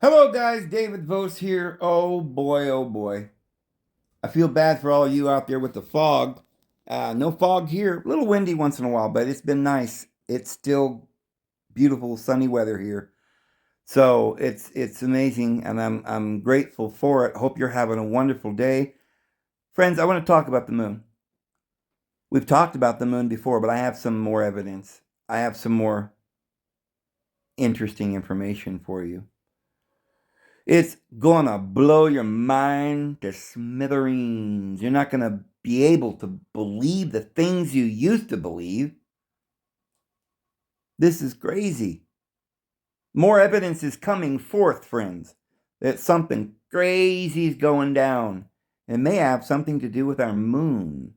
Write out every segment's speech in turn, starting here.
Hello, guys. David Vose here. Oh boy, oh boy. I feel bad for all of you out there with the fog. No fog here. A little windy once in a while, but it's been nice. It's still beautiful, sunny weather here. So it's amazing, and I'm grateful for it. Hope you're having a wonderful day, friends. I want to talk about the moon. We've talked about the moon before, but I have some more evidence. I have some more interesting information for you. It's gonna blow your mind to smithereens. You're not gonna be able to believe the things you used to believe. This is crazy. More evidence is coming forth, friends, that something crazy is going down. It may have something to do with our moon.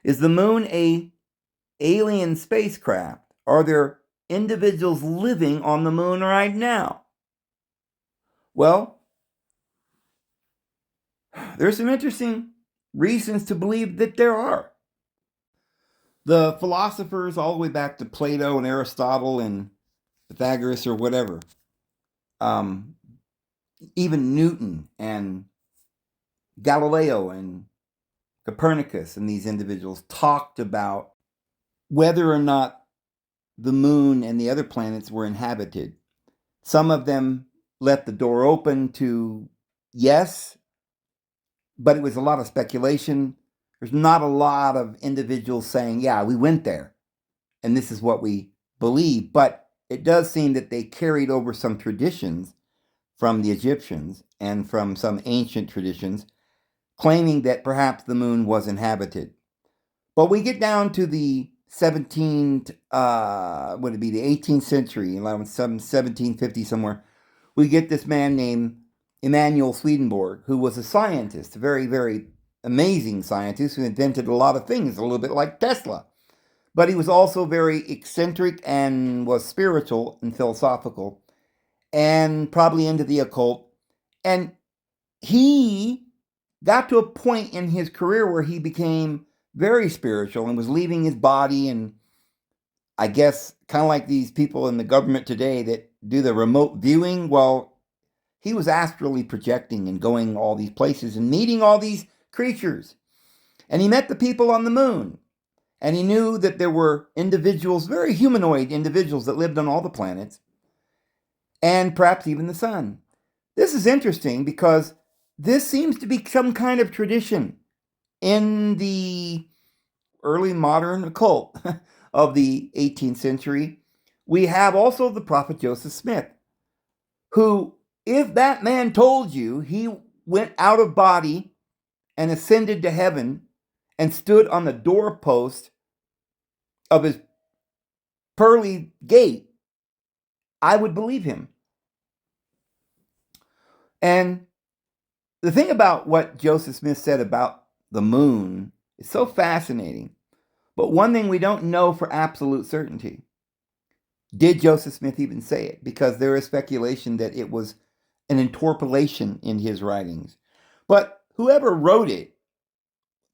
Is the moon a alien spacecraft? Are there individuals living on the moon right now? Well, there's some interesting reasons to believe that there are. The philosophers, all the way back to Plato and Aristotle and Pythagoras or whatever, um, even Newton and Galileo and Copernicus and these individuals talked about whether or not the moon and the other planets were inhabited. Some of them left the door open to yes, but it was a lot of speculation. There's not a lot of individuals saying, yeah, we went there and this is what we believe. But it does seem that they carried over some traditions from the Egyptians and from some ancient traditions, claiming that perhaps the moon was inhabited. But we get down to the 17th, would it be the 18th century, 1750 somewhere. We get this man named Emanuel Swedenborg, who was a scientist, a very, very amazing scientist who invented a lot of things, a little bit like Tesla. But he was also very eccentric and was spiritual and philosophical and probably into the occult. And he got to a point in his career where he became very spiritual and was leaving his body. And I guess kind of like these people in the government today that do the remote viewing. Well, he was astrally projecting and going all these places and meeting all these creatures. And he met the people on the moon. And he knew that there were individuals, very humanoid individuals, that lived on all the planets, and perhaps even the sun. This is interesting because this seems to be some kind of tradition in the early modern occult of the 18th century. We have also the prophet Joseph Smith, who, if that man told you he went out of body and ascended to heaven and stood on the doorpost of his pearly gate, I would believe him. And the thing about what Joseph Smith said about the moon is so fascinating. But one thing we don't know for absolute certainty. Did Joseph Smith even say it? Because there is speculation that it was an interpolation in his writings. But whoever wrote it,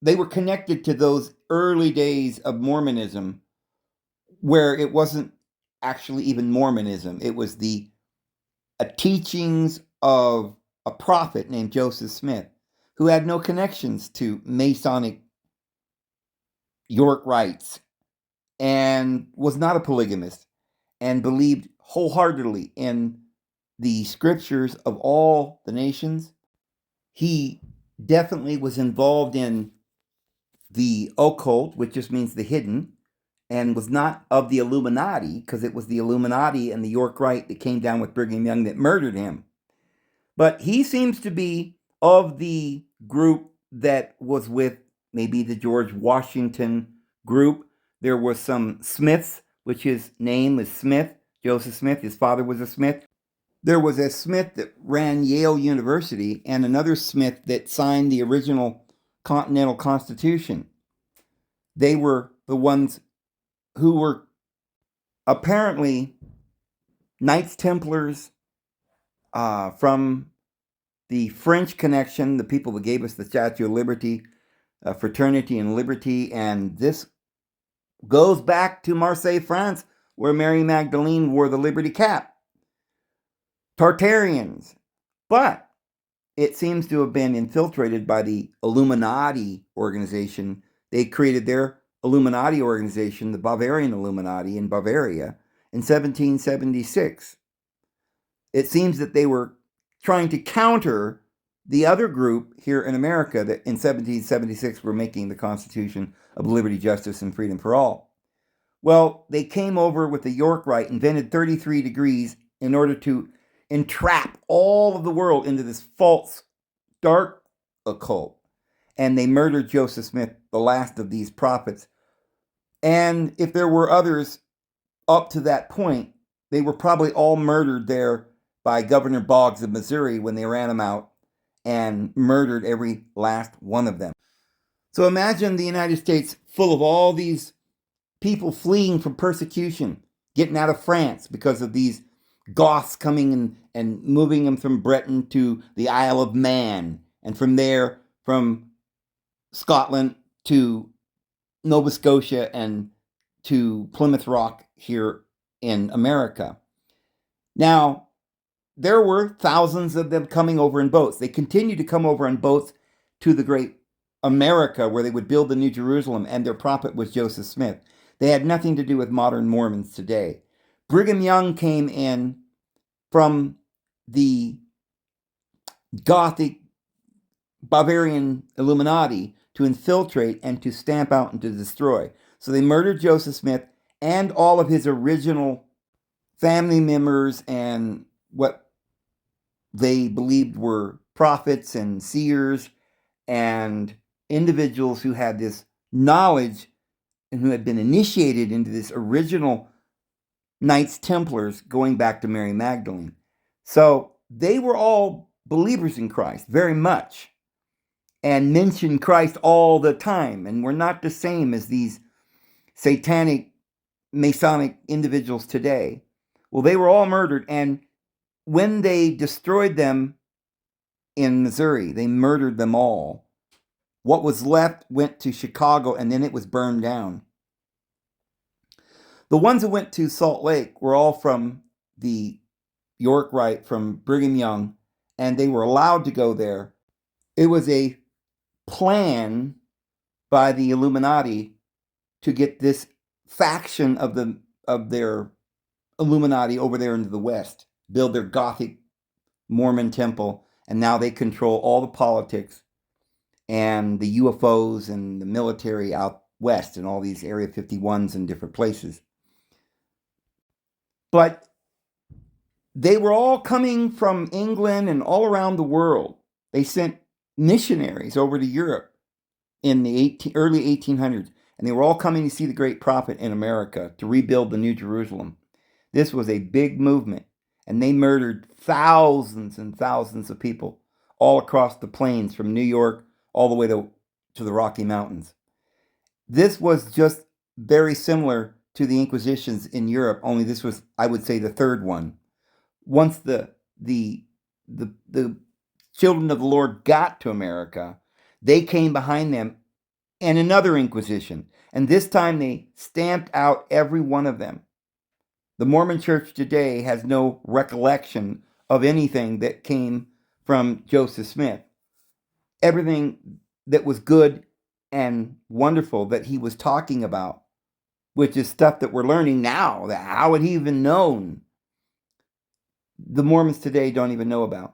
they were connected to those early days of Mormonism where it wasn't actually even Mormonism. It was the teachings of a prophet named Joseph Smith, who had no connections to Masonic York rites and was not a polygamist and believed wholeheartedly in the scriptures of all the nations. He definitely was involved in the occult, which just means the hidden, and was not of the Illuminati, because it was the Illuminati and the York Rite that came down with Brigham Young that murdered him. But he seems to be of the group that was with maybe the George Washington group. There were some Smiths, which his name is Smith, Joseph Smith. His father was a Smith. There was a Smith that ran Yale University and another Smith that signed the original Continental Constitution. They were the ones who were apparently Knights Templars from the French connection, the people that gave us the Statue of Liberty, fraternity and liberty. And this goes back to Marseille, France, where Mary Magdalene wore the Liberty cap. Tartarians. But it seems to have been infiltrated by the Illuminati organization. They created their Illuminati organization, the Bavarian Illuminati in Bavaria, in 1776. It seems that they were trying to counter the other group here in America that in 1776 were making the Constitution of Liberty, Justice, and Freedom for All. Well, they came over with the York Rite, invented 33 degrees in order to entrap all of the world into this false, dark occult. And they murdered Joseph Smith, the last of these prophets. And if there were others up to that point, they were probably all murdered there by Governor Boggs of Missouri when they ran them out and murdered every last one of them. So imagine the United States full of all these people fleeing from persecution, getting out of France because of these Goths coming and moving them from Britain to the Isle of Man, and from there, from Scotland to Nova Scotia and to Plymouth Rock here in America. Now, there were thousands of them coming over in boats. They continued to come over in boats to the great America, where they would build the New Jerusalem, and their prophet was Joseph Smith. They had nothing to do with modern Mormons today. Brigham Young came in from the Gothic Bavarian Illuminati to infiltrate and to stamp out and to destroy. So they murdered Joseph Smith and all of his original family members and what they believed were prophets and seers and individuals who had this knowledge and who had been initiated into this original Knights Templars going back to Mary Magdalene. So they were all believers in Christ, very much, and mentioned Christ all the time, and were not the same as these satanic Masonic individuals today. Well, they were all murdered, and when they destroyed them in Missouri, they murdered them all. What was left went to Chicago, and then it was burned down. The ones who went to Salt Lake were all from the York Rite, from Brigham Young, and they were allowed to go there. It was a plan by the Illuminati to get this faction of their Illuminati over there into the West, build their Gothic Mormon temple, and now they control all the politics and the UFOs and the military out west and all these Area 51s in different places. But they were all coming from England and all around the world. They sent missionaries over to Europe in the early 1800s, and they were all coming to see the great prophet in America to rebuild the New Jerusalem. This was a big movement, and they murdered thousands and thousands of people all across the plains from New York all the way to the Rocky Mountains. This was just very similar to the Inquisitions in Europe, only this was, I would say, the third one. Once the children of the Lord got to America, they came behind them and another Inquisition. And this time they stamped out every one of them. The Mormon Church today has no recollection of anything that came from Joseph Smith. Everything that was good and wonderful that he was talking about, which is stuff that we're learning now, that how would he even known? The Mormons today don't even know about.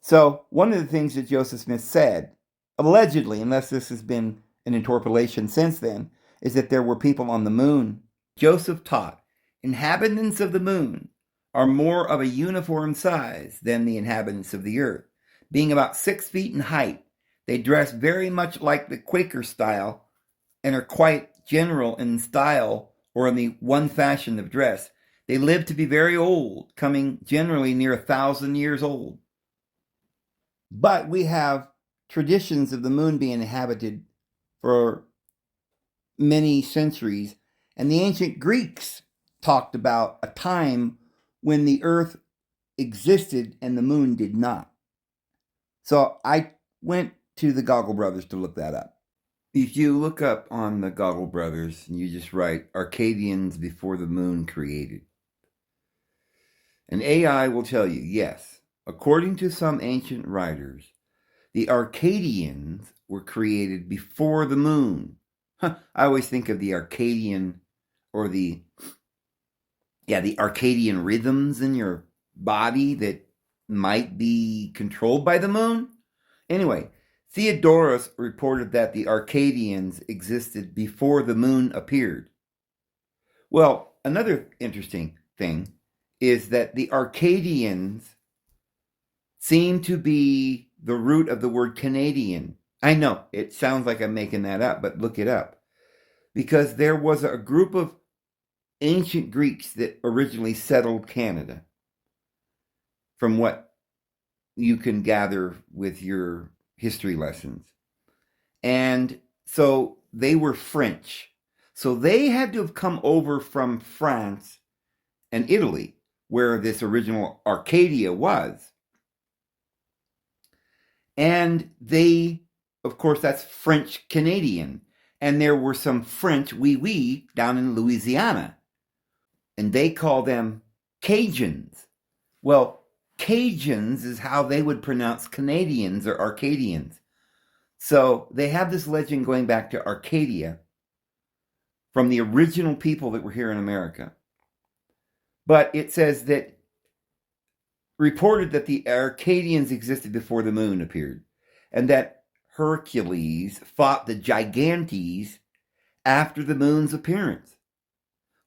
So one of the things that Joseph Smith said, allegedly, unless this has been an interpolation since then, is that there were people on the moon. Joseph taught, inhabitants of the moon are more of a uniform size than the inhabitants of the earth. Being about 6 feet in height, they dress very much like the Quaker style and are quite general in style or in the one fashion of dress. They live to be very old, coming generally near 1,000 years old. But we have traditions of the moon being inhabited for many centuries, and the ancient Greeks talked about a time when the earth existed and the moon did not. So I went to the Goggle Brothers to look that up. If you look up on the Goggle Brothers and you just write Arcadians before the moon created, And AI will tell you, yes, according to some ancient writers, the Arcadians were created before the moon. I always think of the Arcadian or the Arcadian rhythms in your body that might be controlled by the moon. Anyway, Theodorus reported that the Arcadians existed before the moon appeared. Well, another interesting thing is that the Arcadians seem to be the root of the word Canadian. I know, it sounds like I'm making that up, but look it up. Because there was a group of ancient Greeks that originally settled Canada, from what you can gather with your history lessons. And so they were French. So they had to have come over from France and Italy, where this original Arcadia was. And they, of course, that's French Canadian. And there were some French oui down in Louisiana. And they call them Cajuns. Well, Cajuns is how they would pronounce Canadians or Arcadians. So they have this legend going back to Arcadia from the original people that were here in America. But it says that reported that the Arcadians existed before the moon appeared, and that Hercules fought the Gigantes after the moon's appearance.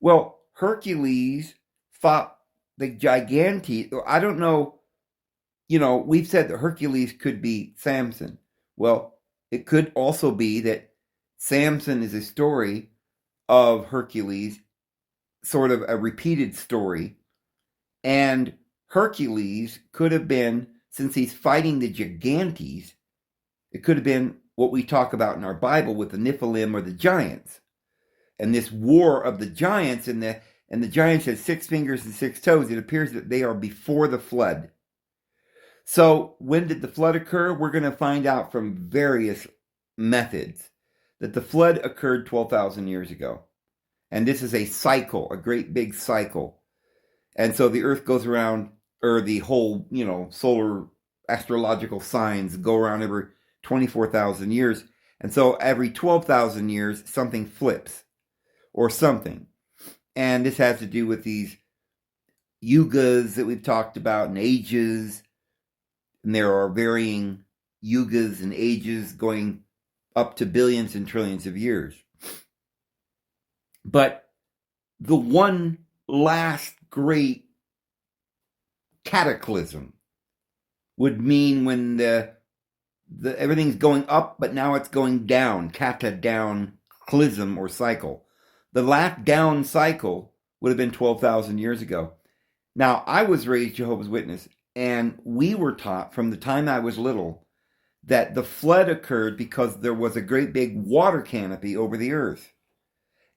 Well, Hercules fought the Gigantes. I don't know, we've said that Hercules could be Samson. Well, it could also be that Samson is a story of Hercules, sort of a repeated story, and Hercules could have been, since he's fighting the Gigantes, it could have been what we talk about in our Bible with the Nephilim or the giants. And this war of the giants, and the giants had 6 fingers and 6 toes. It appears that they are before the flood. So when did the flood occur? We're going to find out from various methods that the flood occurred 12,000 years ago. And this is a cycle, a great big cycle. And so the earth goes around, or the whole, solar astrological signs go around every 24,000 years. And so every 12,000 years, something flips or something. And this has to do with these yugas that we've talked about and ages. And there are varying yugas and ages going up to billions and trillions of years. But the one last great cataclysm would mean when the everything's going up, but now it's going down. Cataclysm or cycle. The last down cycle would have been 12,000 years ago. Now, I was raised Jehovah's Witness, and we were taught from the time I was little that the flood occurred because there was a great big water canopy over the earth.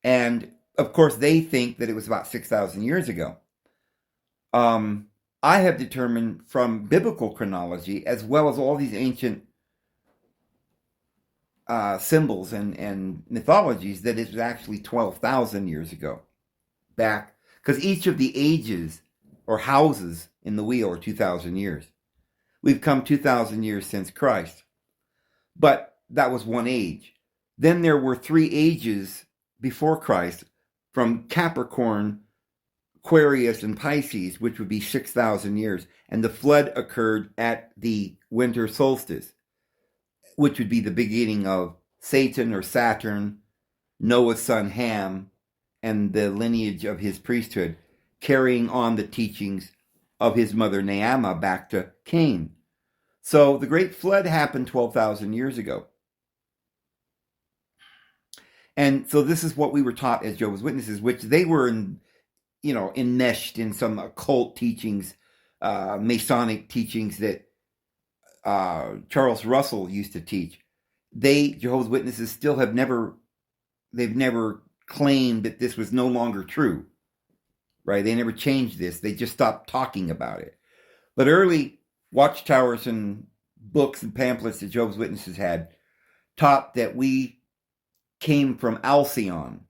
And, of course, they think that it was about 6,000 years ago. I have determined from biblical chronology, as well as all these ancient symbols and mythologies, that it was actually 12,000 years ago. Back, because each of the ages or houses in the wheel are 2,000 years. We've come 2,000 years since Christ. But that was one age. Then there were 3 ages before Christ, from Capricorn, Aquarius, and Pisces, which would be 6,000 years. And the flood occurred at the winter solstice, which would be the beginning of Satan or Saturn, Noah's son Ham, and the lineage of his priesthood, carrying on the teachings of his mother Naamah back to Cain. So the great flood happened 12,000 years ago. And so this is what we were taught as Jehovah's Witnesses, which they were enmeshed in some occult teachings, masonic teachings that Charles Russell used to teach. Jehovah's Witnesses, still they've never claimed that this was no longer true, right? They never changed this. They just stopped talking about it. But early watchtowers and books and pamphlets that Jehovah's Witnesses had taught that we came from Alcyone.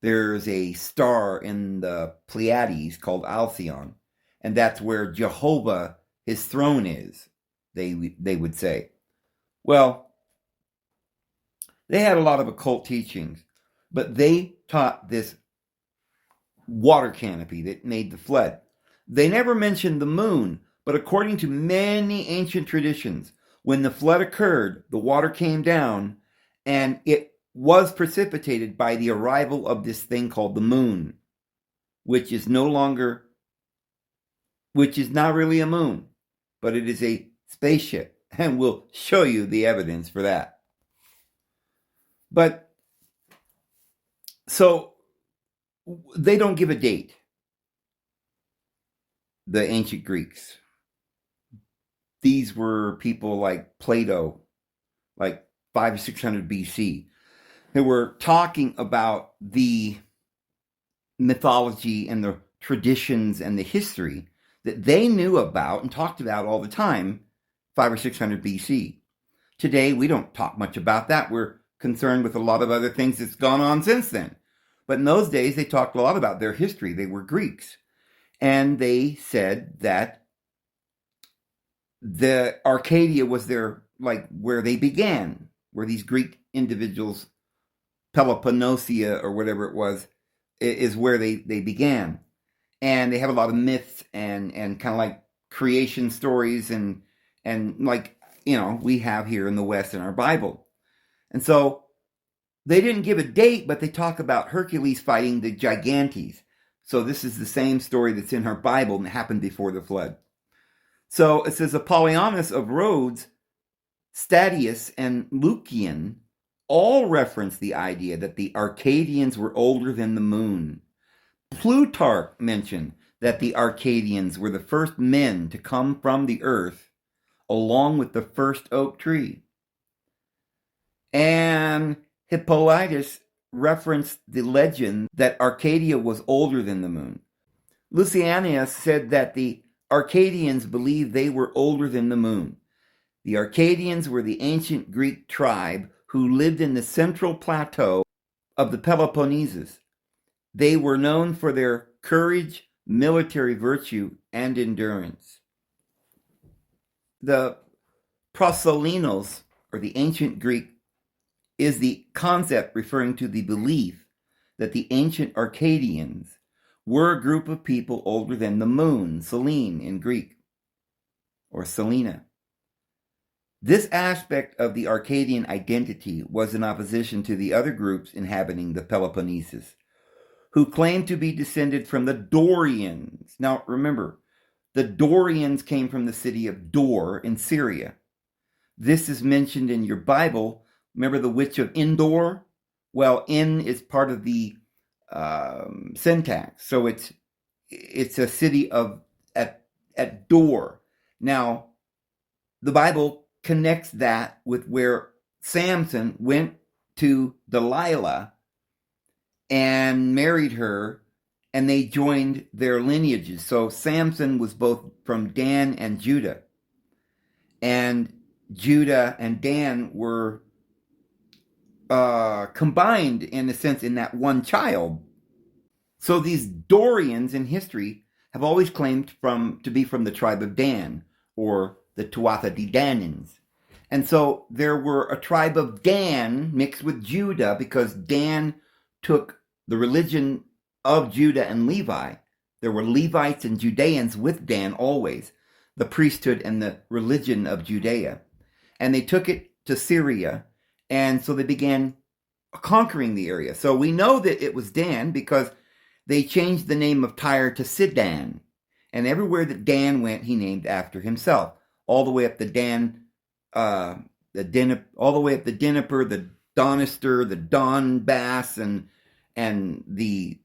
There's a star in the Pleiades called Alcyone, and that's where Jehovah, his throne is, they would say. Well, they had a lot of occult teachings, but they taught this water canopy that made the flood. They never mentioned the moon, but according to many ancient traditions, when the flood occurred, the water came down, and it was precipitated by the arrival of this thing called the moon, which is not really a moon, but it is a spaceship, and we'll show you the evidence for that. But so they don't give a date, the ancient Greeks. These were people like Plato, like 500 or 600 BC. They were talking about the mythology and the traditions and the history that they knew about and talked about all the time, 500 or 600 BC. Today, we don't talk much about that. We're concerned with a lot of other things that's gone on since then. But in those days, they talked a lot about their history. They were Greeks. And they said that the Arcadia was their, like, where they began, where these Greek individuals, Peloponnesia or whatever it was, is where they began. And they have a lot of myths and kind of like creation stories and like, we have here in the West in our Bible. And so they didn't give a date, but they talk about Hercules fighting the Gigantes. So this is the same story that's in our Bible and it happened before the flood. So it says Apollonius of Rhodes, Statius, and Lucian all reference the idea that the Arcadians were older than the moon. Plutarch mentioned that the Arcadians were the first men to come from the earth, along with the first oak tree. And Hippolytus referenced the legend that Arcadia was older than the moon. Lucianus said that the Arcadians believed they were older than the moon. The Arcadians were the ancient Greek tribe who lived in the central plateau of the Peloponnesus. They were known for their courage, military virtue, and endurance. The proselynos, or the ancient Greek, is the concept referring to the belief that the ancient Arcadians were a group of people older than the moon, Selene in Greek, or Selena. This aspect of the Arcadian identity was in opposition to the other groups inhabiting the Peloponnesus, who claimed to be descended from the Dorians. Now remember, the Dorians came from the city of Dor in Syria. This is mentioned in your Bible. Remember the witch of Endor? Well, En is part of the syntax. So it's a city at Dor. Now, the Bible connects that with where Samson went to Delilah and married her, and they joined their lineages. So Samson was both from Dan and Judah. And Judah and Dan were combined, in a sense, in that one child. So these Dorians in history have always claimed to be from the tribe of Dan, or the Tuatha De Danans. And so there were a tribe of Dan mixed with Judah, because Dan took the religion of Judah and Levi. There were Levites and Judeans with Dan always, the priesthood and the religion of Judea. And they took it to Syria, and so they began conquering the area. So we know that it was Dan because they changed the name of Tyre to Sidon. And everywhere that Dan went, he named after himself. All the way up the all the way up the Dnieper, the Donister, the Donbass, and the,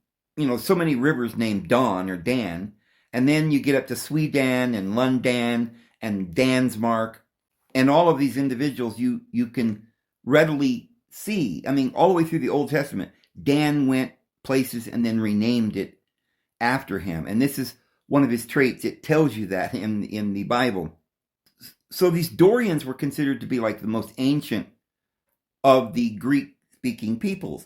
so many rivers named Don or Dan. And then you get up to Sweden and Lundan and Dansmark. And all of these individuals you can readily see. I mean, all the way through the Old Testament, Dan went places and then renamed it after him. And this is one of his traits. It tells you that in the Bible. So these Dorians were considered to be like the most ancient of the Greek-speaking peoples.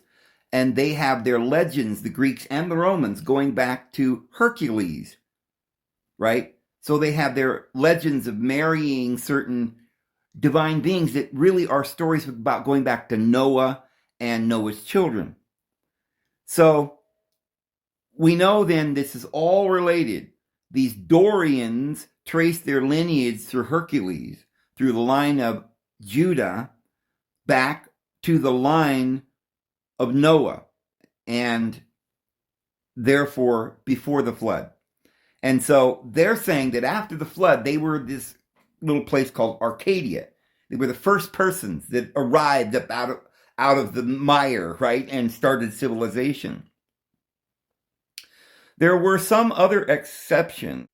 And they have their legends, the Greeks and the Romans, going back to Hercules, right? So they have their legends of marrying certain divine beings that really are stories about going back to Noah and Noah's children. So we know then this is all related. These Dorians trace their lineage through Hercules, through the line of Judah, back to the line of Noah, and therefore before the flood. And so they're saying that after the flood, they were this little place called Arcadia. They were the first persons that arrived up out of the mire, right, and started civilization. There were some other exceptions,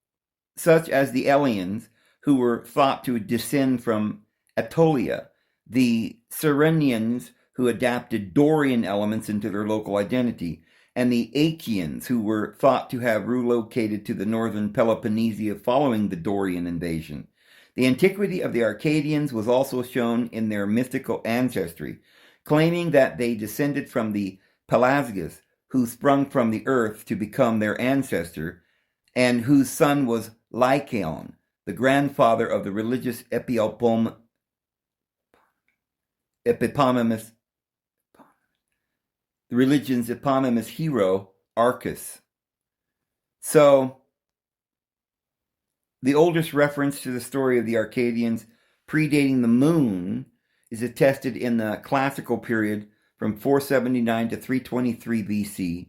such as the Elians, who were thought to descend from Aetolia, the Cyrenians, who adapted Dorian elements into their local identity, and the Achaeans, who were thought to have relocated to the northern Peloponnesia following the Dorian invasion. The antiquity of the Arcadians was also shown in their mystical ancestry, claiming that they descended from the Pelasgus, who sprung from the earth to become their ancestor, and whose son was Lycaon, the grandfather of the religious eponymous the religion's eponymous hero, Arcus. So, the oldest reference to the story of the Arcadians predating the moon is attested in the classical period from 479 to 323 BC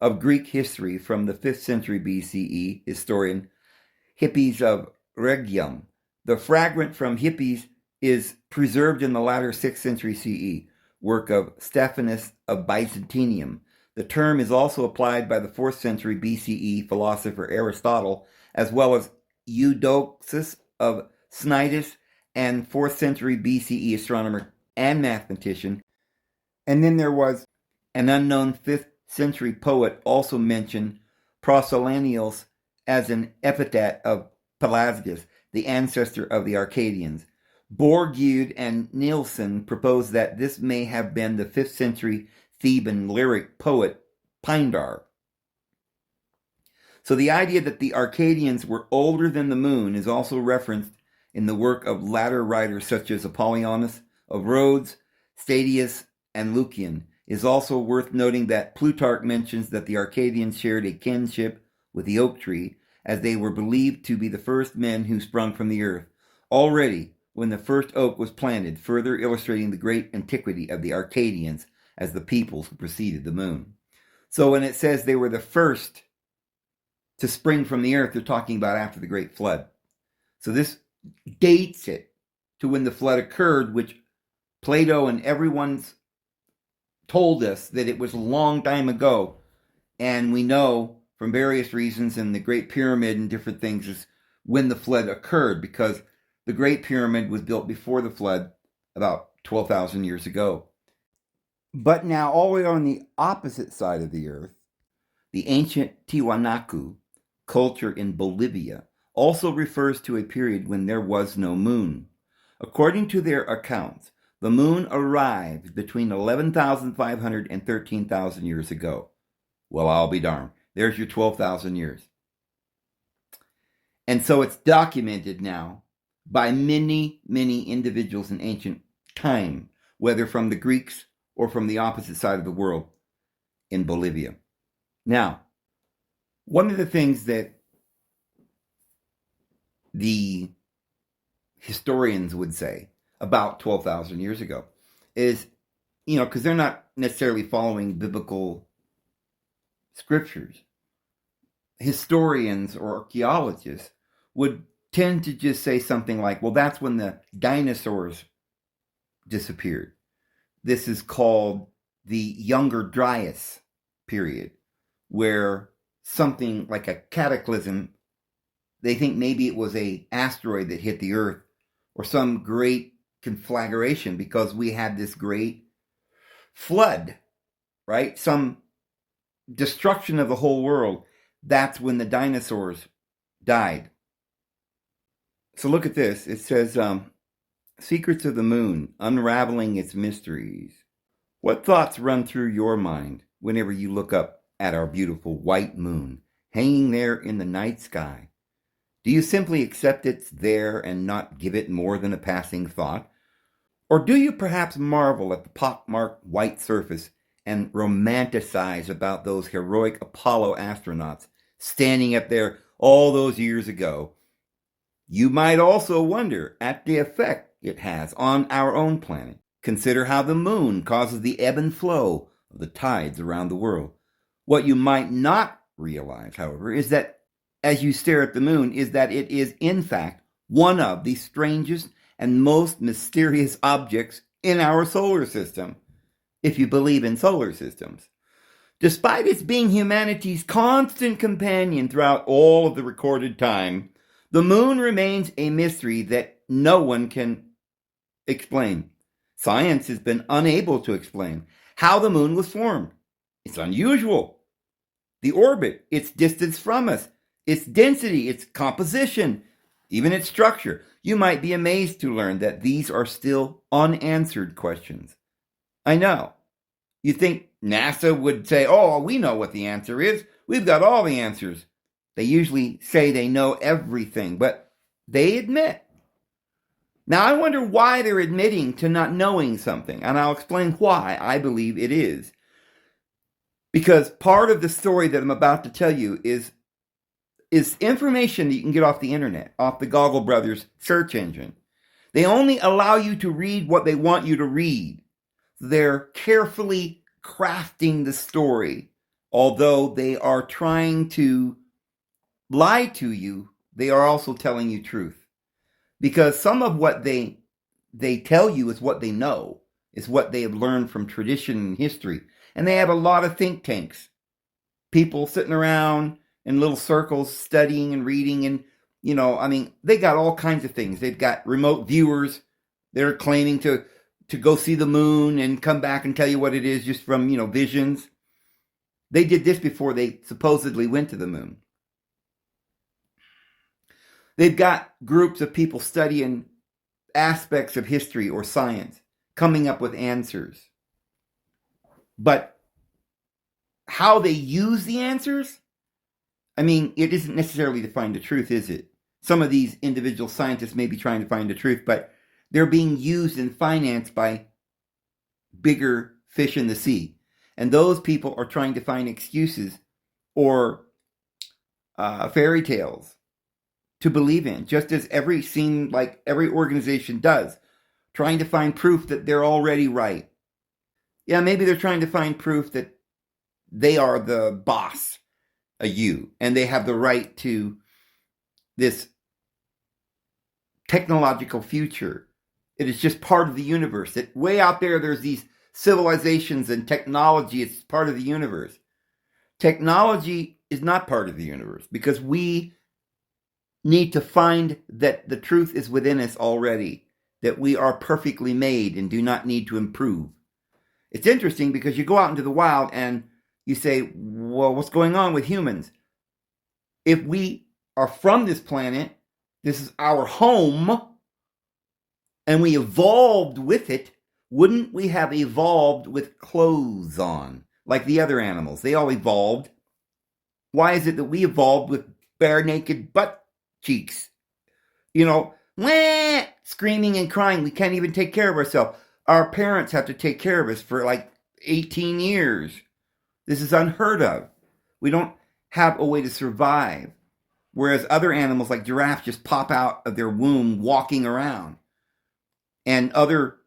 of Greek history from the 5th century BCE historian Hippias of Rhegium. The fragment from Hippias is preserved in the latter 6th century CE work of Stephanus of Byzantium. The term is also applied by the 4th century BCE philosopher Aristotle, as well as Eudoxus of Cnidus and 4th century BCE astronomer and mathematician. And then there was an unknown 5th century poet also mentioned Prosolanius as an epithet of Pelasgus, the ancestor of the Arcadians. Borgude and Nielsen propose that this may have been the 5th century Theban lyric poet Pindar. So the idea that the Arcadians were older than the moon is also referenced in the work of later writers such as Apollonius of Rhodes, Statius, and Lucian. It is also worth noting that Plutarch mentions that the Arcadians shared a kinship with the oak tree, as they were believed to be the first men who sprung from the earth, already when the first oak was planted, further illustrating the great antiquity of the Arcadians as the peoples who preceded the moon. So when it says they were the first to spring from the earth, they're talking about after the great flood. So this dates it to when the flood occurred, which Plato and everyone's told us that it was a long time ago. And we know from various reasons, and the Great Pyramid and different things, is when the flood occurred, because the Great Pyramid was built before the flood about 12,000 years ago. But now, all the way on the opposite side of the earth, the ancient Tiwanaku culture in Bolivia also refers to a period when there was no moon. According to their accounts, the moon arrived between 11,500 and 13,000 years ago. Well, I'll be darned. There's your 12,000 years. And so it's documented now by many, many individuals in ancient time, whether from the Greeks or from the opposite side of the world in Bolivia. Now, one of the things that the historians would say about 12,000 years ago is, because they're not necessarily following biblical scriptures. Historians or archaeologists would tend to just say something like, well, that's when the dinosaurs disappeared. This is called the Younger Dryas period, where something like a cataclysm, they think maybe it was an asteroid that hit the earth or some great conflagration because we had this great flood, right? Some destruction of the whole world. That's when the dinosaurs died. So look at this. It says, Secrets of the Moon, Unraveling Its Mysteries. What thoughts run through your mind whenever you look up at our beautiful white moon hanging there in the night sky? Do you simply accept it's there and not give it more than a passing thought? Or do you perhaps marvel at the pockmarked white surface and romanticize about those heroic Apollo astronauts standing up there all those years ago? You might also wonder at the effect it has on our own planet. Consider how the moon causes the ebb and flow of the tides around the world. What you might not realize, however, is that as you stare at the moon, is that it is in fact one of the strangest and most mysterious objects in our solar system, if you believe in solar systems. Despite its being humanity's constant companion throughout all of the recorded time, the moon remains a mystery that no one can explain. Science has been unable to explain how the moon was formed. It's unusual. The orbit, its distance from us, its density, its composition, even its structure. You might be amazed to learn that these are still unanswered questions. I know. You think NASA would say, oh, we know what the answer is. We've got all the answers. They usually say they know everything, but they admit. Now, I wonder why they're admitting to not knowing something, and I'll explain why I believe it is. Because part of the story that I'm about to tell you is information that you can get off the internet, off the Goggle Brothers search engine. They only allow you to read what they want you to read. They're carefully crafting the story. Although they are trying to lie to you, they are also telling you truth. Because some of what they tell you is what they know, is what they have learned from tradition and history. And they have a lot of think tanks. People sitting around in little circles studying and reading, and they got all kinds of things. They've got remote viewers. They're claiming to go see the moon and come back and tell you what it is just from visions. They did this before they supposedly went to the moon. They've got groups of people studying aspects of history or science, coming up with answers. But how they use the answers, it isn't necessarily to find the truth, is it? Some of these individual scientists may be trying to find the truth, but they're being used and financed by bigger fish in the sea. And those people are trying to find excuses or fairy tales to believe in, just as every organization does, trying to find proof that they're already right. Yeah, maybe they're trying to find proof that they are the boss, and they have the right to this technological future. It is just part of the universe. That way out there's these civilizations and technology. It's part of the universe. Technology is not part of the universe because we need to find that the truth is within us already, that we are perfectly made and do not need to improve. It's interesting because you go out into the wild and you say, well, what's going on with humans? If we are from this planet, this is our home, and we evolved with it, wouldn't we have evolved with clothes on? Like the other animals. They all evolved. Why is it that we evolved with bare naked butt cheeks? Screaming and crying. We can't even take care of ourselves. Our parents have to take care of us for 18 years. This is unheard of. We don't have a way to survive. Whereas other animals like giraffes just pop out of their womb walking around. And other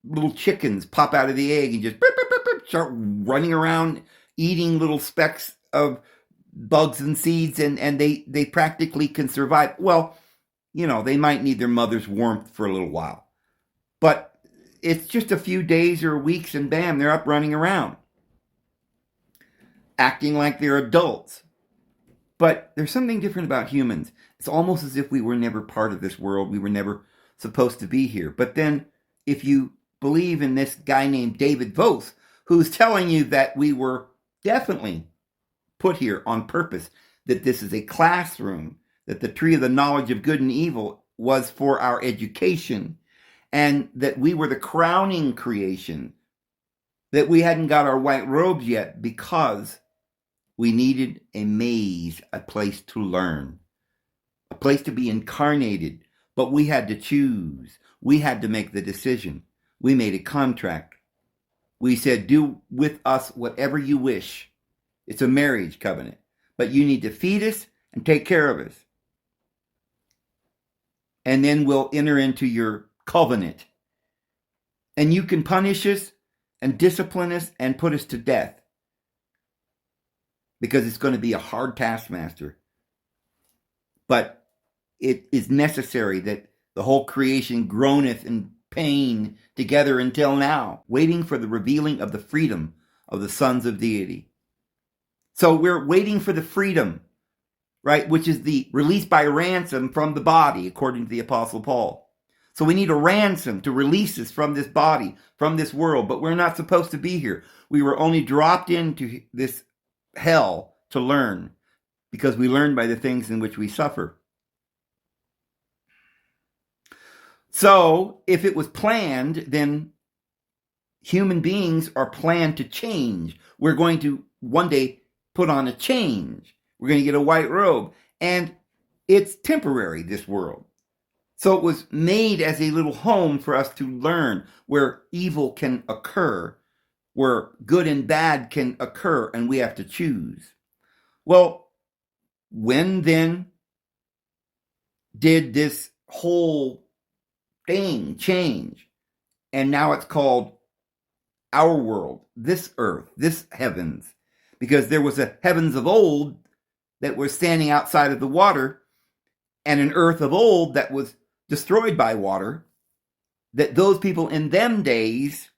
little chickens pop out of the egg and just start running around eating little specks of bugs and seeds, and they practically can survive. Well, they might need their mother's warmth for a little while. But it's just a few days or weeks and bam, they're up running around, acting like they're adults. But there's something different about humans. It's almost as if we were never part of this world. We were never supposed to be here. But then if you believe in this guy named David Vose, who's telling you that we were definitely put here on purpose, that this is a classroom, that the tree of the knowledge of good and evil was for our education, and that we were the crowning creation, that we hadn't got our white robes yet because we needed a maze, a place to learn. a place to be incarnated. But we had to choose. We had to make the decision. We made a contract. We said, do with us whatever you wish. It's a marriage covenant. But you need to feed us and take care of us. And then we'll enter into your covenant. And you can punish us and discipline us and put us to death. Because it's going to be a hard taskmaster. But it is necessary that the whole creation groaneth in pain together until now, waiting for the revealing of the freedom of the sons of deity. So we're waiting for the freedom, right, which is the release by ransom from the body, according to the Apostle Paul. So we need a ransom to release us from this body, from this world, but we're not supposed to be here. We were only dropped into this hell to learn, because we learn by the things in which we suffer. So, if it was planned, then human beings are planned to change. We're going to one day put on a change. We're going to get a white robe. And it's temporary, this world. So it was made as a little home for us to learn where evil can occur, where good and bad can occur, and we have to choose. Well, when then did this whole thing change? And now it's called our world, this earth, this heavens. Because there was a heavens of old that were standing outside of the water, and an earth of old that was destroyed by water, that those people in them days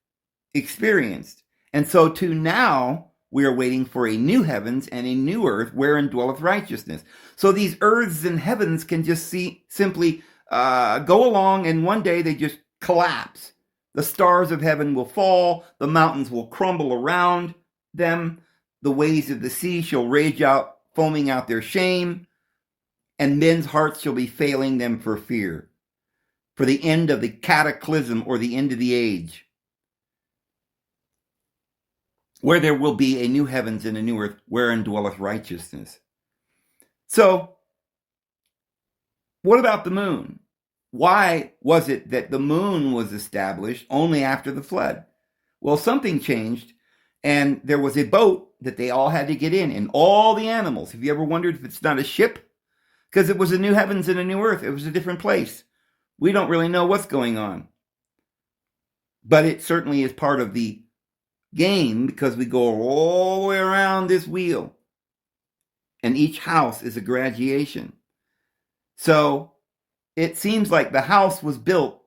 experienced. And so to now, we are waiting for a new heavens and a new earth wherein dwelleth righteousness. So these earths and heavens can just simply go along, and one day they just collapse. The stars of heaven will fall, the mountains will crumble around them, the waves of the sea shall rage out, foaming out their shame, and men's hearts shall be failing them for fear, for the end of the cataclysm, or the end of the age, where there will be a new heavens and a new earth wherein dwelleth righteousness. So, what about the moon? Why was it that the moon was established only after the flood? Well, something changed, and there was a boat that they all had to get in, and all the animals. Have you ever wondered if it's not a ship? Because it was a new heavens and a new earth. It was a different place. We don't really know what's going on. But it certainly is part of the game, because we go all the way around this wheel. And each house is a graduation. So it seems like the house was built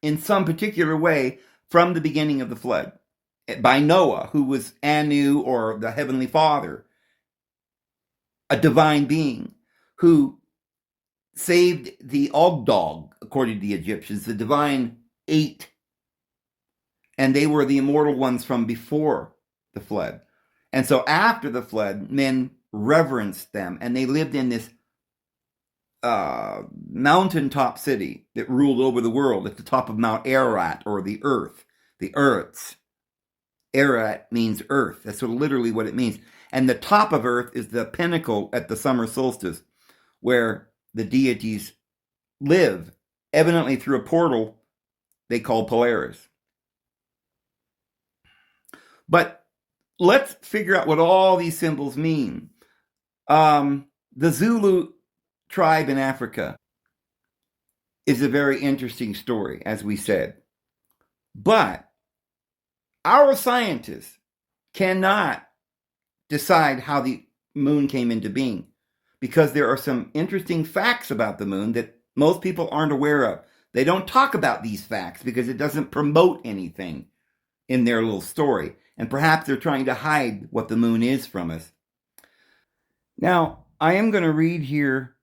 in some particular way from the beginning of the flood by Noah, who was Anu, or the Heavenly Father, a divine being who saved the Ogdog, according to the Egyptians, the divine eight. And they were the immortal ones from before the flood. And so after the flood, men reverenced them, and they lived in this mountaintop city that ruled over the world at the top of Mount Ararat, or the earth, the Earths. Ararat means earth. That's literally what it means. And the top of earth is the pinnacle at the summer solstice, where the deities live, evidently through a portal they call Polaris. But let's figure out what all these symbols mean. The Zulu tribe in Africa is a very interesting story, as we said. But our scientists cannot decide how the moon came into being, because there are some interesting facts about the moon that most people aren't aware of. They don't talk about these facts because it doesn't promote anything in their little story. And perhaps they're trying to hide what the moon is from us. Now, I am going to read here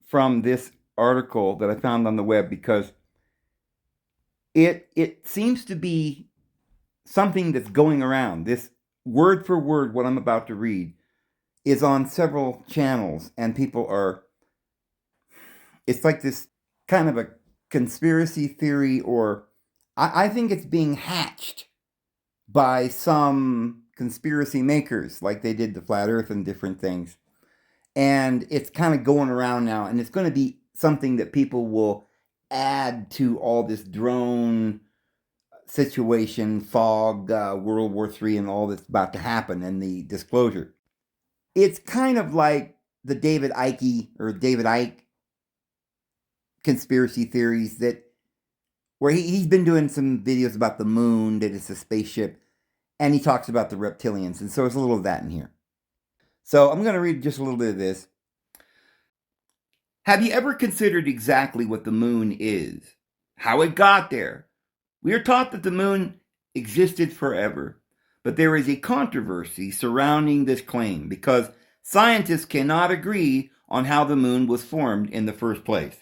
from this article that I found on the web, because it seems to be something that's going around. This word for word, what I'm about to read, is on several channels, and people are, it's like this kind of a conspiracy theory, or I think it's being hatched by some conspiracy makers, like they did the flat earth and different things. And it's kind of going around now, and it's going to be something that people will add to all this drone situation, fog, World War III, and all that's about to happen, and the disclosure. It's kind of like the David Icke conspiracy theories where he's been doing some videos about the moon, that it's a spaceship, and he talks about the reptilians, and so there's a little of that in here. So I'm going to read just a little bit of this. Have you ever considered exactly what the moon is? How it got there? We are taught that the moon existed forever, but there is a controversy surrounding this claim because scientists cannot agree on how the moon was formed in the first place.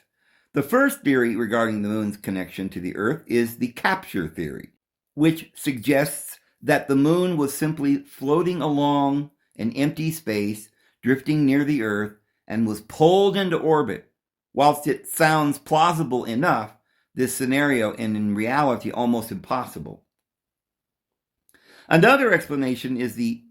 The first theory regarding the moon's connection to the Earth is the capture theory, which suggests that the moon was simply floating along an empty space, drifting near the Earth, and was pulled into orbit. Whilst it sounds plausible enough, this scenario is in reality almost impossible. Another explanation is the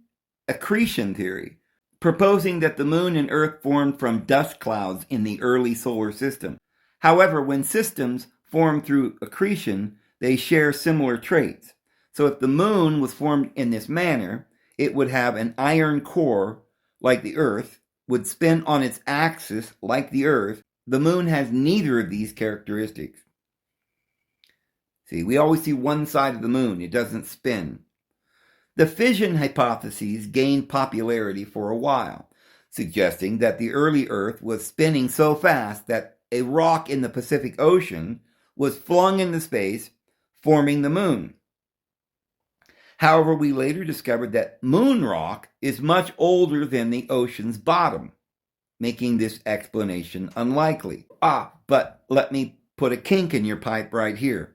accretion theory, proposing that the moon and Earth formed from dust clouds in the early solar system. However, when systems form through accretion, they share similar traits. So if the moon was formed in this manner, it would have an iron core like the Earth, would spin on its axis like the Earth. The moon has neither of these characteristics. See, we always see one side of the moon. It doesn't spin. The fission hypotheses gained popularity for a while, suggesting that the early Earth was spinning so fast that a rock in the Pacific Ocean was flung into space, forming the moon. However, we later discovered that moon rock is much older than the ocean's bottom, making this explanation unlikely. But let me put a kink in your pipe right here.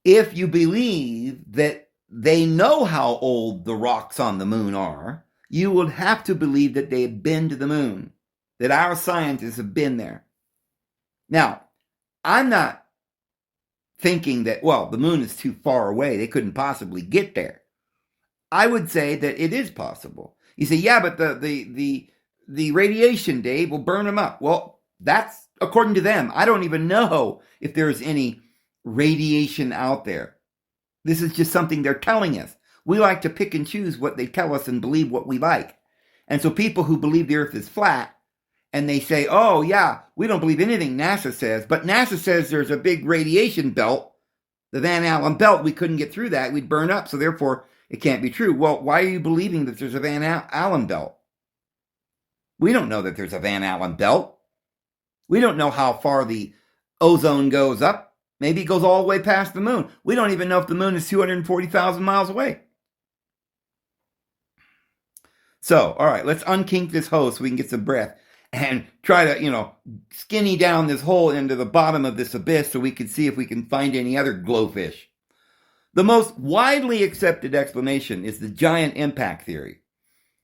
If you believe that they know how old the rocks on the moon are, you would have to believe that they have been to the moon, that our scientists have been there. Now, I'm not thinking that, the moon is too far away, they couldn't possibly get there. I would say that it is possible. You say, yeah, but the radiation, Dave, will burn them up. Well, that's according to them. I don't even know if there's any radiation out there. This is just something they're telling us. We like to pick and choose what they tell us and believe what we like. And so people who believe the Earth is flat, and they say, oh, yeah, we don't believe anything NASA says, but NASA says there's a big radiation belt, the Van Allen belt, we couldn't get through that, we'd burn up, so therefore it can't be true. Well, why are you believing that there's a Van Allen belt? We don't know that there's a Van Allen belt. We don't know how far the ozone goes up. Maybe it goes all the way past the moon. We don't even know if the moon is 240,000 miles away. So, all right, let's unkink this hose so we can get some breath and try to, skinny down this hole into the bottom of this abyss so we can see if we can find any other glowfish. The most widely accepted explanation is the giant impact theory.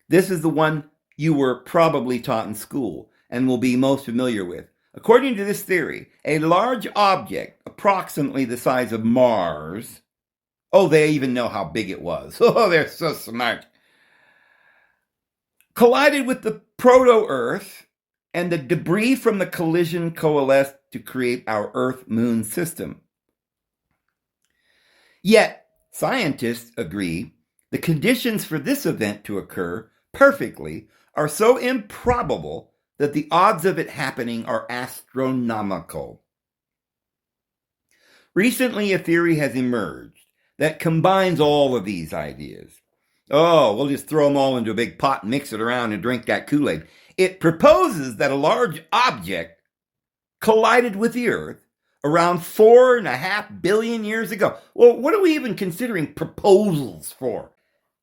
This is the one you were probably taught in school and will be most familiar with. According to this theory, a large object, approximately the size of Mars, they even know how big it was. Oh, they're so smart. Collided with the proto-Earth, and the debris from the collision coalesced to create our Earth-Moon system. Yet, scientists agree the conditions for this event to occur perfectly are so improbable that the odds of it happening are astronomical. Recently, a theory has emerged that combines all of these ideas. We'll just throw them all into a big pot and mix it around and drink that Kool-Aid. It proposes that a large object collided with the Earth around 4.5 billion years ago. Well, what are we even considering proposals for?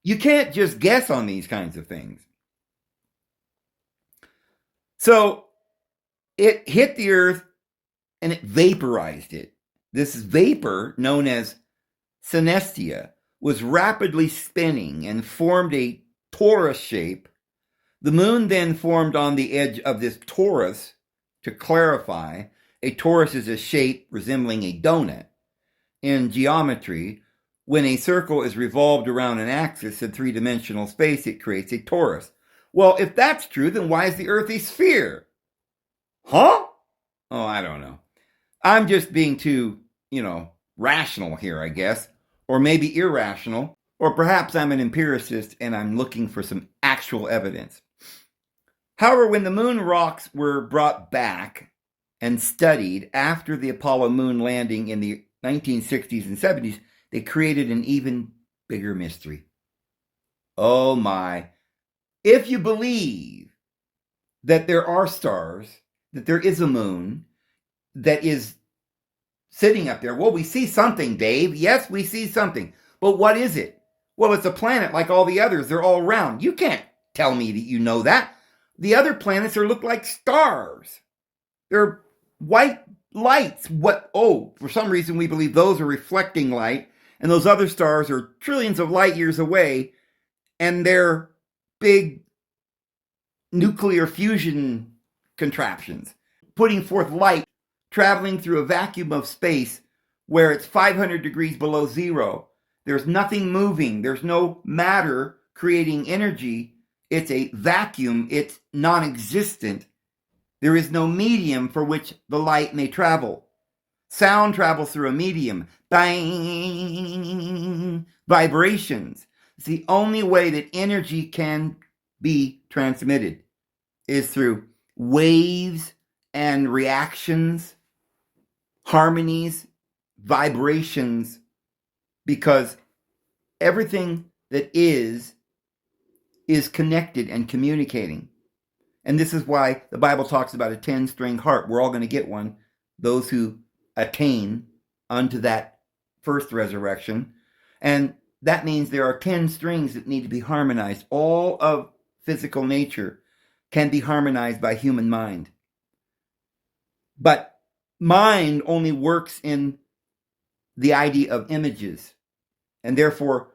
You can't just guess on these kinds of things. So it hit the Earth and it vaporized it. This vapor, known as synestia, was rapidly spinning and formed a torus shape. The moon then formed on the edge of this torus. To clarify, a torus is a shape resembling a donut. In geometry, when a circle is revolved around an axis in three-dimensional space, it creates a torus. Well, if that's true, then why is the Earth a sphere? Huh? Oh, I don't know. I'm just being too, rational here, I guess. Or maybe irrational. Or perhaps I'm an empiricist and I'm looking for some actual evidence. However, when the moon rocks were brought back and studied after the Apollo moon landing in the 1960s and 70s, they created an even bigger mystery. Oh my. If you believe that there are stars, that there is a moon that is sitting up there, well, we see something, Dave. Yes, we see something. But what is it? Well, it's a planet like all the others. They're all round. You can't tell me that you know that. The other planets look like stars. They're white lights. For some reason we believe those are reflecting light, and those other stars are trillions of light years away, and they're big nuclear fusion contraptions, putting forth light, traveling through a vacuum of space where it's 500 degrees below zero. There's nothing moving. There's no matter creating energy. It's a vacuum. It's non-existent. There is no medium for which the light may travel. Sound travels through a medium. Bang! Vibrations. It's the only way that energy can be transmitted is through waves and reactions, harmonies, vibrations, because everything that is connected and communicating. And this is why the Bible talks about a 10-string harp. We're all going to get one. Those who attain unto that first resurrection. And that means there are 10 strings that need to be harmonized. All of physical nature can be harmonized by human mind. But mind only works in the idea of images. And therefore,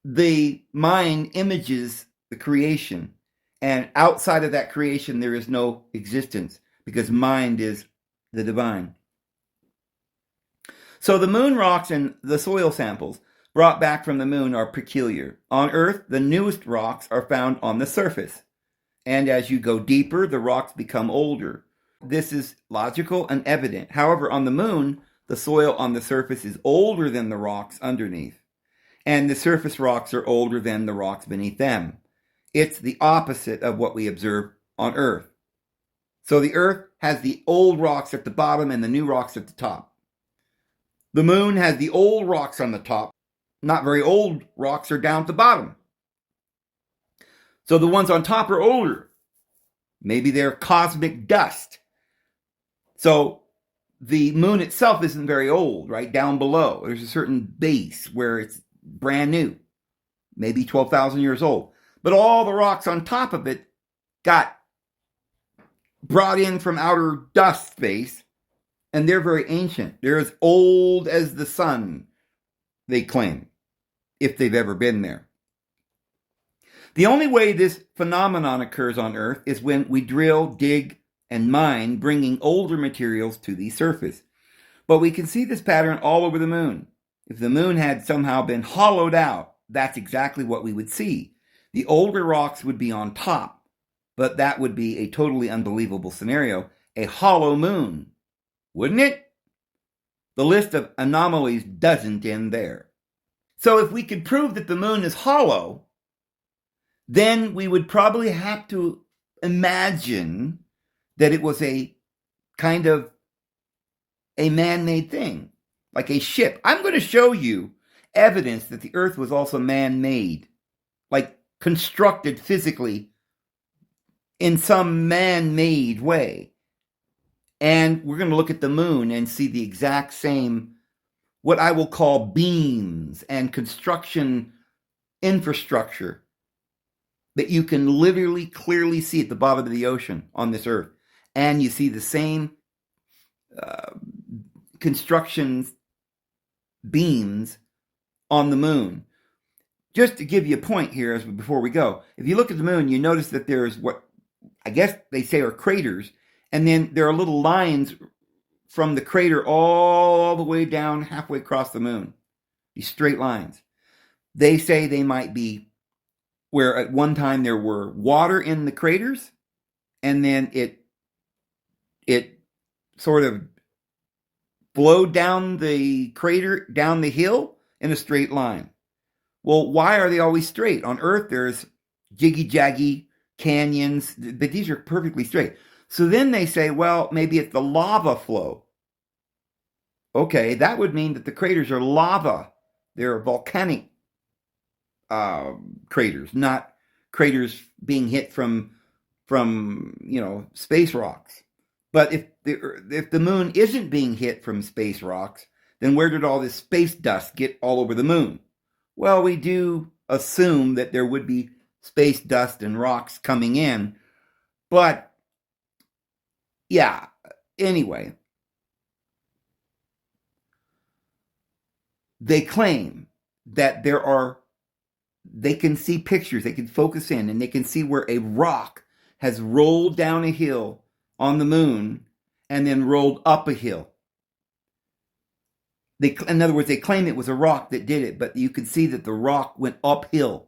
the mind images the creation. And outside of that creation, there is no existence, because mind is the divine. So the moon rocks and the soil samples brought back from the moon are peculiar. On Earth, the newest rocks are found on the surface. And as you go deeper, the rocks become older. This is logical and evident. However, on the moon, the soil on the surface is older than the rocks underneath. And the surface rocks are older than the rocks beneath them. It's the opposite of what we observe on Earth. So the Earth has the old rocks at the bottom and the new rocks at the top. The moon has the old rocks on the top. Not very old rocks are down at the bottom. So the ones on top are older. Maybe they're cosmic dust. So the moon itself isn't very old, right? Down below, there's a certain base where it's brand new, maybe 12,000 years old. But all the rocks on top of it got brought in from outer dust space, and they're very ancient. They're as old as the sun, they claim, if they've ever been there. The only way this phenomenon occurs on Earth is when we drill, dig, and mine, bringing older materials to the surface. But we can see this pattern all over the moon. If the moon had somehow been hollowed out, that's exactly what we would see. The older rocks would be on top, but that would be a totally unbelievable scenario. A hollow moon, wouldn't it? The list of anomalies doesn't end there. So if we could prove that the moon is hollow, then we would probably have to imagine that it was a kind of a man-made thing, like a ship. I'm going to show you evidence that the Earth was also man-made, like constructed physically in some man-made way. And we're going to look at the moon and see the exact same, what I will call beams and construction infrastructure that you can literally clearly see at the bottom of the ocean on this Earth. And you see the same construction beams on the moon. Just to give you a point here before we go, if you look at the moon, you notice that there's what I guess they say are craters, and then there are little lines from the crater all the way down halfway across the moon. These straight lines. They say they might be where at one time there were water in the craters, and then it sort of flowed down the crater, down the hill in a straight line. Well, why are they always straight? On Earth, there's jiggy-jaggy canyons, but these are perfectly straight. So then they say, well, maybe it's the lava flow. Okay, that would mean that the craters are lava. They're volcanic craters, not craters being hit from space rocks. But if the moon isn't being hit from space rocks, then where did all this space dust get all over the moon? Well, we do assume that there would be space dust and rocks coming in, but yeah, anyway, they claim that they can see pictures, they can focus in, and they can see where a rock has rolled down a hill on the moon and then rolled up a hill. In other words, they claim it was a rock that did it, but you could see that the rock went uphill,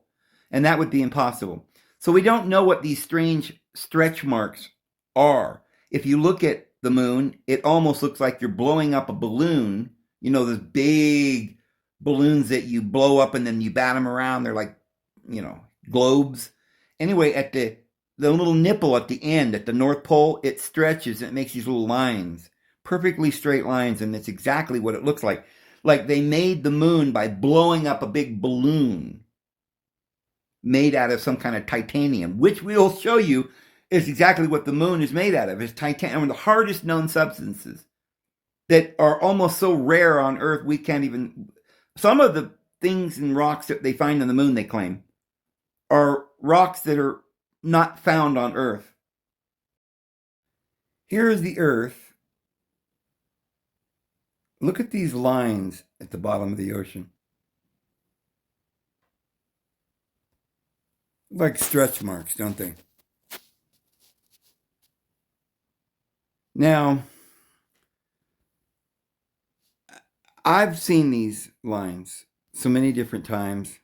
and that would be impossible. So we don't know what these strange stretch marks are. If you look at the moon, it almost looks like you're blowing up a balloon. You know, those big balloons that you blow up and then you bat them around. They're like, globes. Anyway, at the little nipple at the end, at the North Pole, it stretches and it makes these little lines. Perfectly straight lines, and that's exactly what it looks like. Like they made the moon by blowing up a big balloon made out of some kind of titanium, which we'll show you is exactly what the moon is made out of. It's titanium, one of the hardest known substances that are almost so rare on Earth we can't even... Some of the things and rocks that they find on the moon, they claim, are rocks that are not found on Earth. Here is the Earth. Look at these lines at the bottom of the ocean. Like stretch marks, don't they? Now, I've seen these lines so many different times.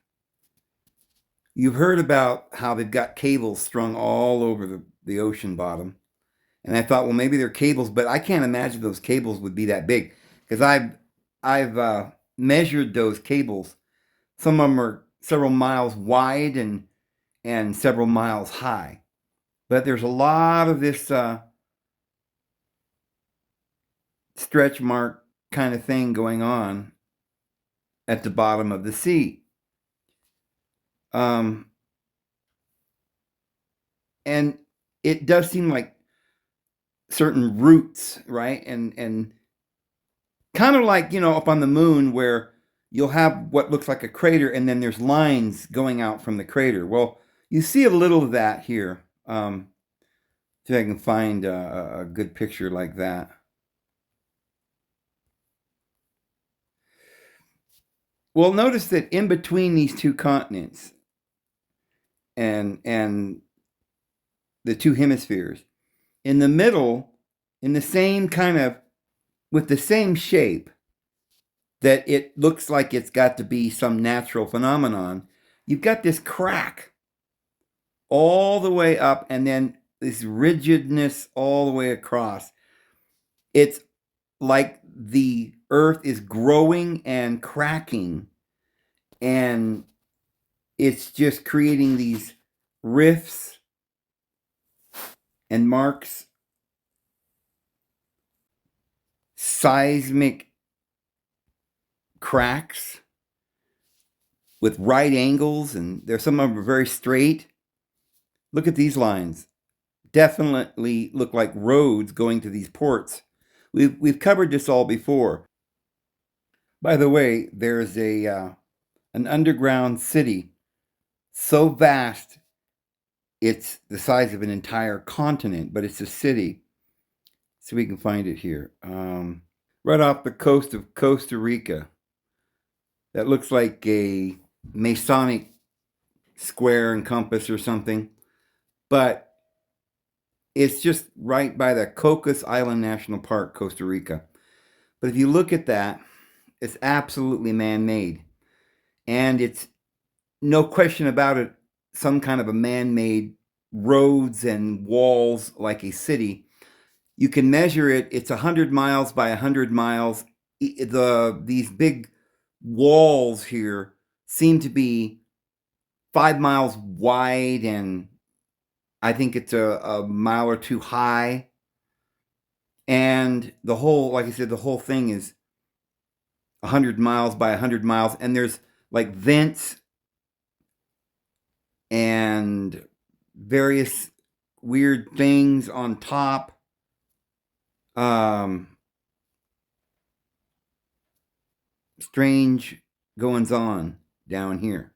You've heard about how they've got cables strung all over the ocean bottom. And I thought, well, maybe they're cables, but I can't imagine those cables would be that big. Because I've measured those cables. Some of them are several miles wide and several miles high. But there's a lot of this stretch mark kind of thing going on at the bottom of the sea. And it does seem like certain roots, right? And kind of like, up on the moon where you'll have what looks like a crater and then there's lines going out from the crater. Well, you see a little of that here. See if I can find a good picture like that. Well, notice that in between these two continents and the two hemispheres, in the middle, in the same kind of, with the same shape, that it looks like it's got to be some natural phenomenon, you've got this crack all the way up and then this rigidness all the way across. It's like the Earth is growing and cracking, and it's just creating these rifts and marks, seismic cracks with right angles, and there's some of them are very straight. Look at these lines. Definitely look like roads going to these ports. We've covered this all before. By the way, there's an underground city so vast it's the size of an entire continent, but it's a city. So we can find it here. Right off the coast of Costa Rica. That looks like a masonic square and compass or something. But it's just right by the Cocos Island National Park, Costa Rica. But if you look at that, it's absolutely man-made. And it's no question about it, some kind of a man-made roads and walls like a city. You can measure it. It's 100 miles by 100 miles. These big walls here seem to be 5 miles wide, and I think it's a mile or two high. And the whole, like I said, the whole thing is 100 miles by 100 miles. And there's like vents and various weird things on top. Strange goings on down here.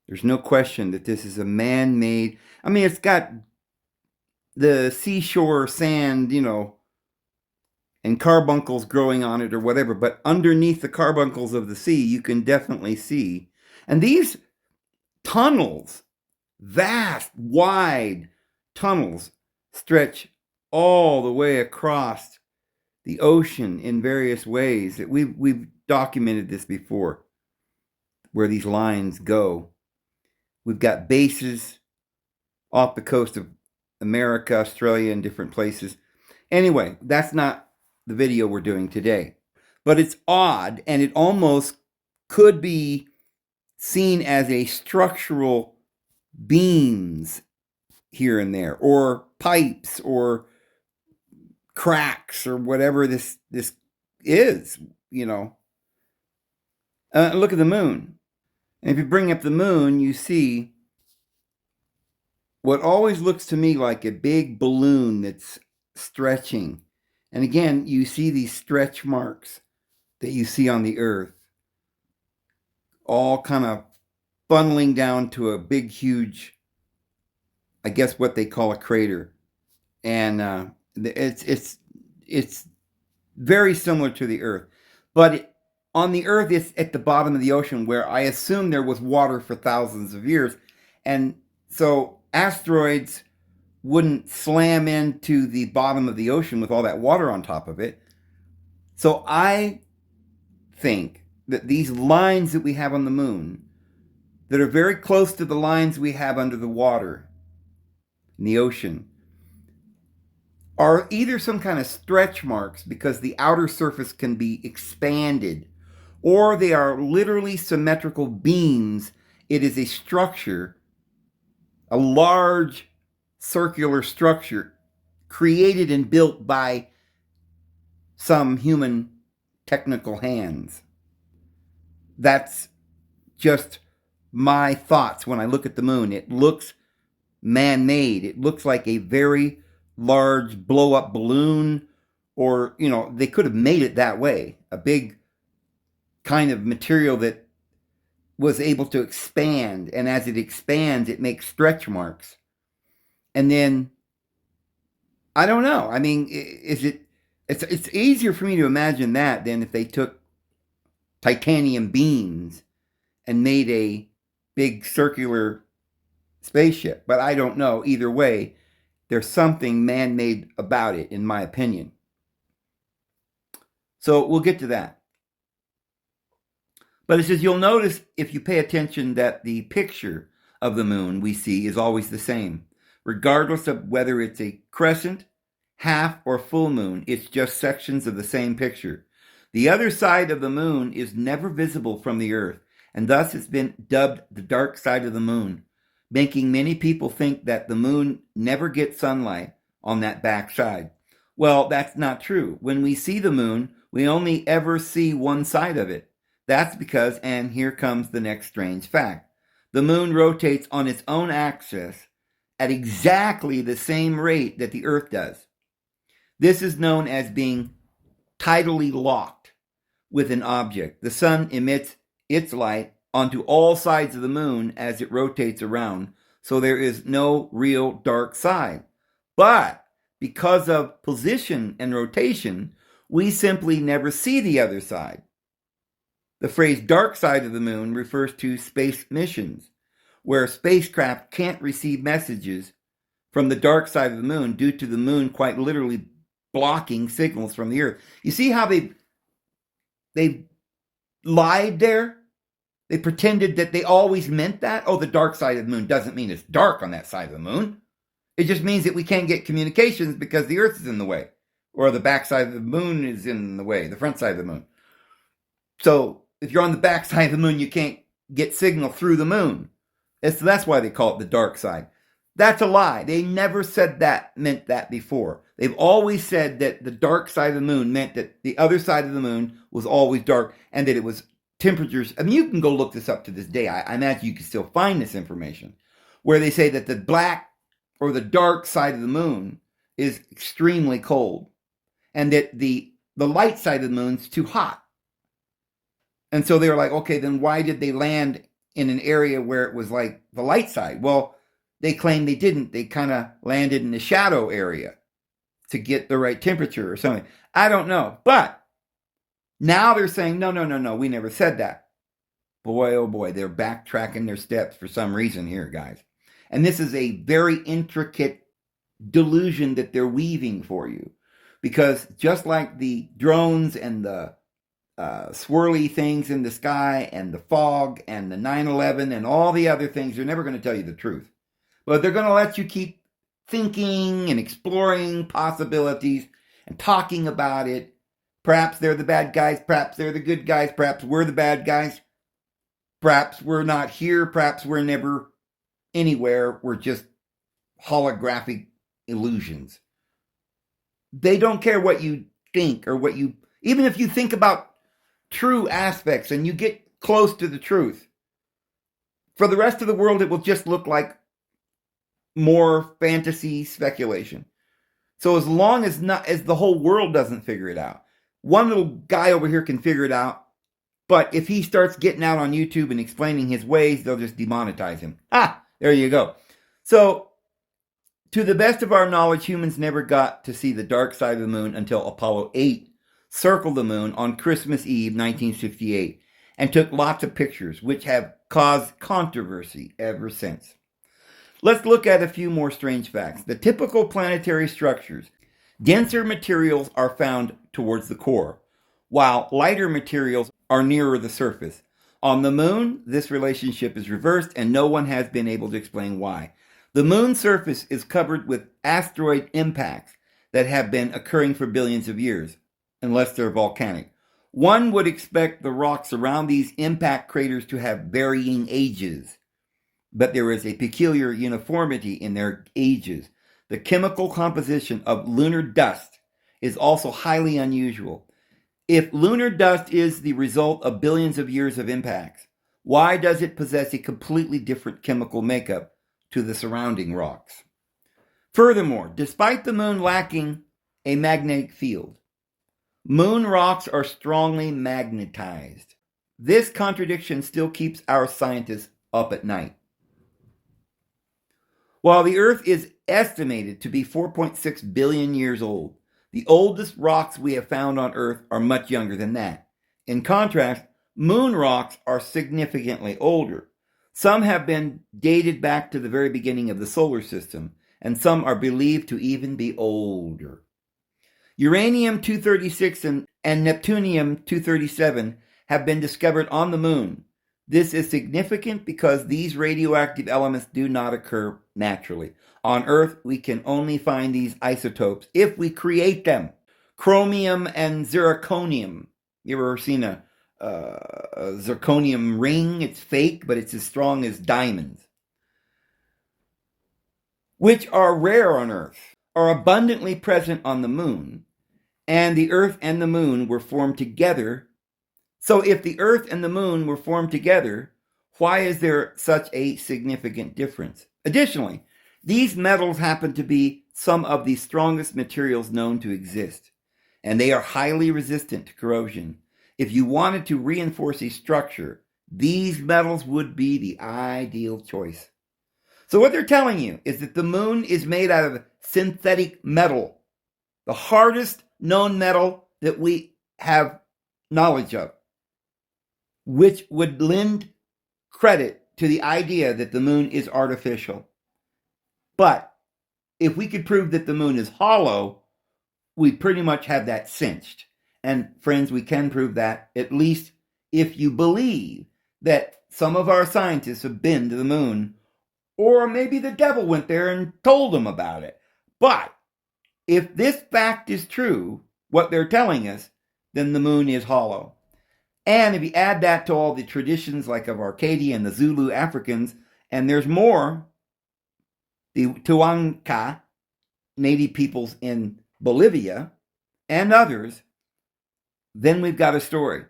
There's no question that this is a man-made. I mean, it's got the seashore sand, and carbuncles growing on it or whatever, but underneath the carbuncles of the sea, you can definitely see. And these tunnels, vast, wide tunnels, stretch all the way across the ocean in various ways. We've documented this before, where these lines go. We've got bases off the coast of America, Australia, and different places. Anyway, that's not the video we're doing today. But it's odd, and it almost could be seen as a structural beams here and there, or pipes, or cracks, or whatever this is, Look at the moon. And if you bring up the moon, you see what always looks to me like a big balloon that's stretching. And again, you see these stretch marks that you see on the Earth, all kind of funneling down to a big, huge, I guess what they call a crater. And it's very similar to the Earth. But on the Earth, it's at the bottom of the ocean, where I assume there was water for thousands of years. And so asteroids wouldn't slam into the bottom of the ocean with all that water on top of it. So I think that these lines that we have on the moon, that are very close to the lines we have under the water in the ocean, are either some kind of stretch marks because the outer surface can be expanded, or they are literally symmetrical beams. It is a structure, a large circular structure created and built by some human technical hands. That's just my thoughts when I look at the moon. It looks man-made. It looks like a very large blow-up balloon, or, they could have made it that way. A big kind of material that was able to expand, and as it expands, it makes stretch marks. And then, I don't know. I mean, it's easier for me to imagine that than if they took titanium beams and made a big circular spaceship. But I don't know. Either way, there's something man-made about it, in my opinion. So we'll get to that. But it says, you'll notice if you pay attention that the picture of the moon we see is always the same. Regardless of whether it's a crescent, half, or full moon, it's just sections of the same picture. The other side of the moon is never visible from the Earth, and thus it's been dubbed the dark side of the moon, making many people think that the moon never gets sunlight on that back side. Well, that's not true. When we see the moon, we only ever see one side of it. That's because, and here comes the next strange fact, the moon rotates on its own axis at exactly the same rate that the Earth does. This is known as being tidally locked with an object. The sun emits its light onto all sides of the moon as it rotates around, so there is no real dark side. But because of position and rotation, we simply never see the other side. The phrase dark side of the moon refers to space missions, where spacecraft can't receive messages from the dark side of the moon due to the moon quite literally blocking signals from the Earth. You see how they lied there? They pretended that they always meant that. Oh, the dark side of the moon doesn't mean it's dark on that side of the moon. It just means that we can't get communications because the Earth is in the way, or the back side of the moon is in the way, the front side of the moon. So if you're on the back side of the moon, you can't get signal through the moon. That's why they call it the dark side. That's a lie. They never said that meant that before. They've always said that the dark side of the moon meant that the other side of the moon was always dark, and that it was temperatures. I mean, you can go look this up to this day. I imagine you can still find this information, where they say that the black or the dark side of the moon is extremely cold, and that the light side of the moon's too hot. And so they were like, okay, then why did they land in an area where it was like the light side? Well, they claim they didn't. They kind of landed in the shadow area to get the right temperature or something. I don't know. But now they're saying, no, we never said that. Boy, oh boy, they're backtracking their steps for some reason here, guys. And this is a very intricate delusion that they're weaving for you. Because just like the drones and the swirly things in the sky and the fog and the 9/11 and all the other things, they're never going to tell you the truth. But they're going to let you keep thinking and exploring possibilities and talking about it. Perhaps they're the bad guys. Perhaps they're the good guys. Perhaps we're the bad guys. Perhaps we're not here. Perhaps we're never anywhere. We're just holographic illusions. They don't care what you think or what you... Even if you think about true aspects and you get close to the truth, for the rest of the world, it will just look like more fantasy speculation. So as long as the whole world doesn't figure it out, one little guy over here can figure it out, but if he starts getting out on YouTube and explaining his ways, they'll just demonetize him. There you go. So, to the best of our knowledge, humans never got to see the dark side of the moon until Apollo 8 circled the moon on Christmas Eve, 1968, and took lots of pictures, which have caused controversy ever since. Let's look at a few more strange facts. The typical planetary structures. Denser materials are found towards the core, while lighter materials are nearer the surface. On the moon, this relationship is reversed, and no one has been able to explain why. The moon's surface is covered with asteroid impacts that have been occurring for billions of years, unless they're volcanic. One would expect the rocks around these impact craters to have varying ages, but there is a peculiar uniformity in their ages. The chemical composition of lunar dust is also highly unusual. If lunar dust is the result of billions of years of impacts, why does it possess a completely different chemical makeup to the surrounding rocks? Furthermore, despite the moon lacking a magnetic field, moon rocks are strongly magnetized. This contradiction still keeps our scientists up at night. While the Earth is estimated to be 4.6 billion years old, the oldest rocks we have found on Earth are much younger than that. In contrast, moon rocks are significantly older. Some have been dated back to the very beginning of the solar system, and some are believed to even be older. Uranium-236 and Neptunium-237 have been discovered on the moon. This is significant because these radioactive elements do not occur naturally. On Earth, we can only find these isotopes if we create them. Chromium and zirconium. You ever seen a zirconium ring? It's fake, but it's as strong as diamonds. Which are rare on Earth, are abundantly present on the moon, and the Earth and the moon were formed together. So if the Earth and the moon were formed together, why is there such a significant difference? Additionally, these metals happen to be some of the strongest materials known to exist, and they are highly resistant to corrosion. If you wanted to reinforce a structure, these metals would be the ideal choice. So what they're telling you is that the moon is made out of synthetic metal, the hardest known metal that we have knowledge of, which would lend credit to the idea that the moon is artificial. But if we could prove that the moon is hollow, we pretty much have that cinched. And friends, we can prove that, at least if you believe that some of our scientists have been to the moon, or maybe the devil went there and told them about it. But if this fact is true, what they're telling us, then the moon is hollow. And if you add that to all the traditions like of Arcadia and the Zulu Africans, and there's more, the Tuanca, native peoples in Bolivia, and others, then we've got a story.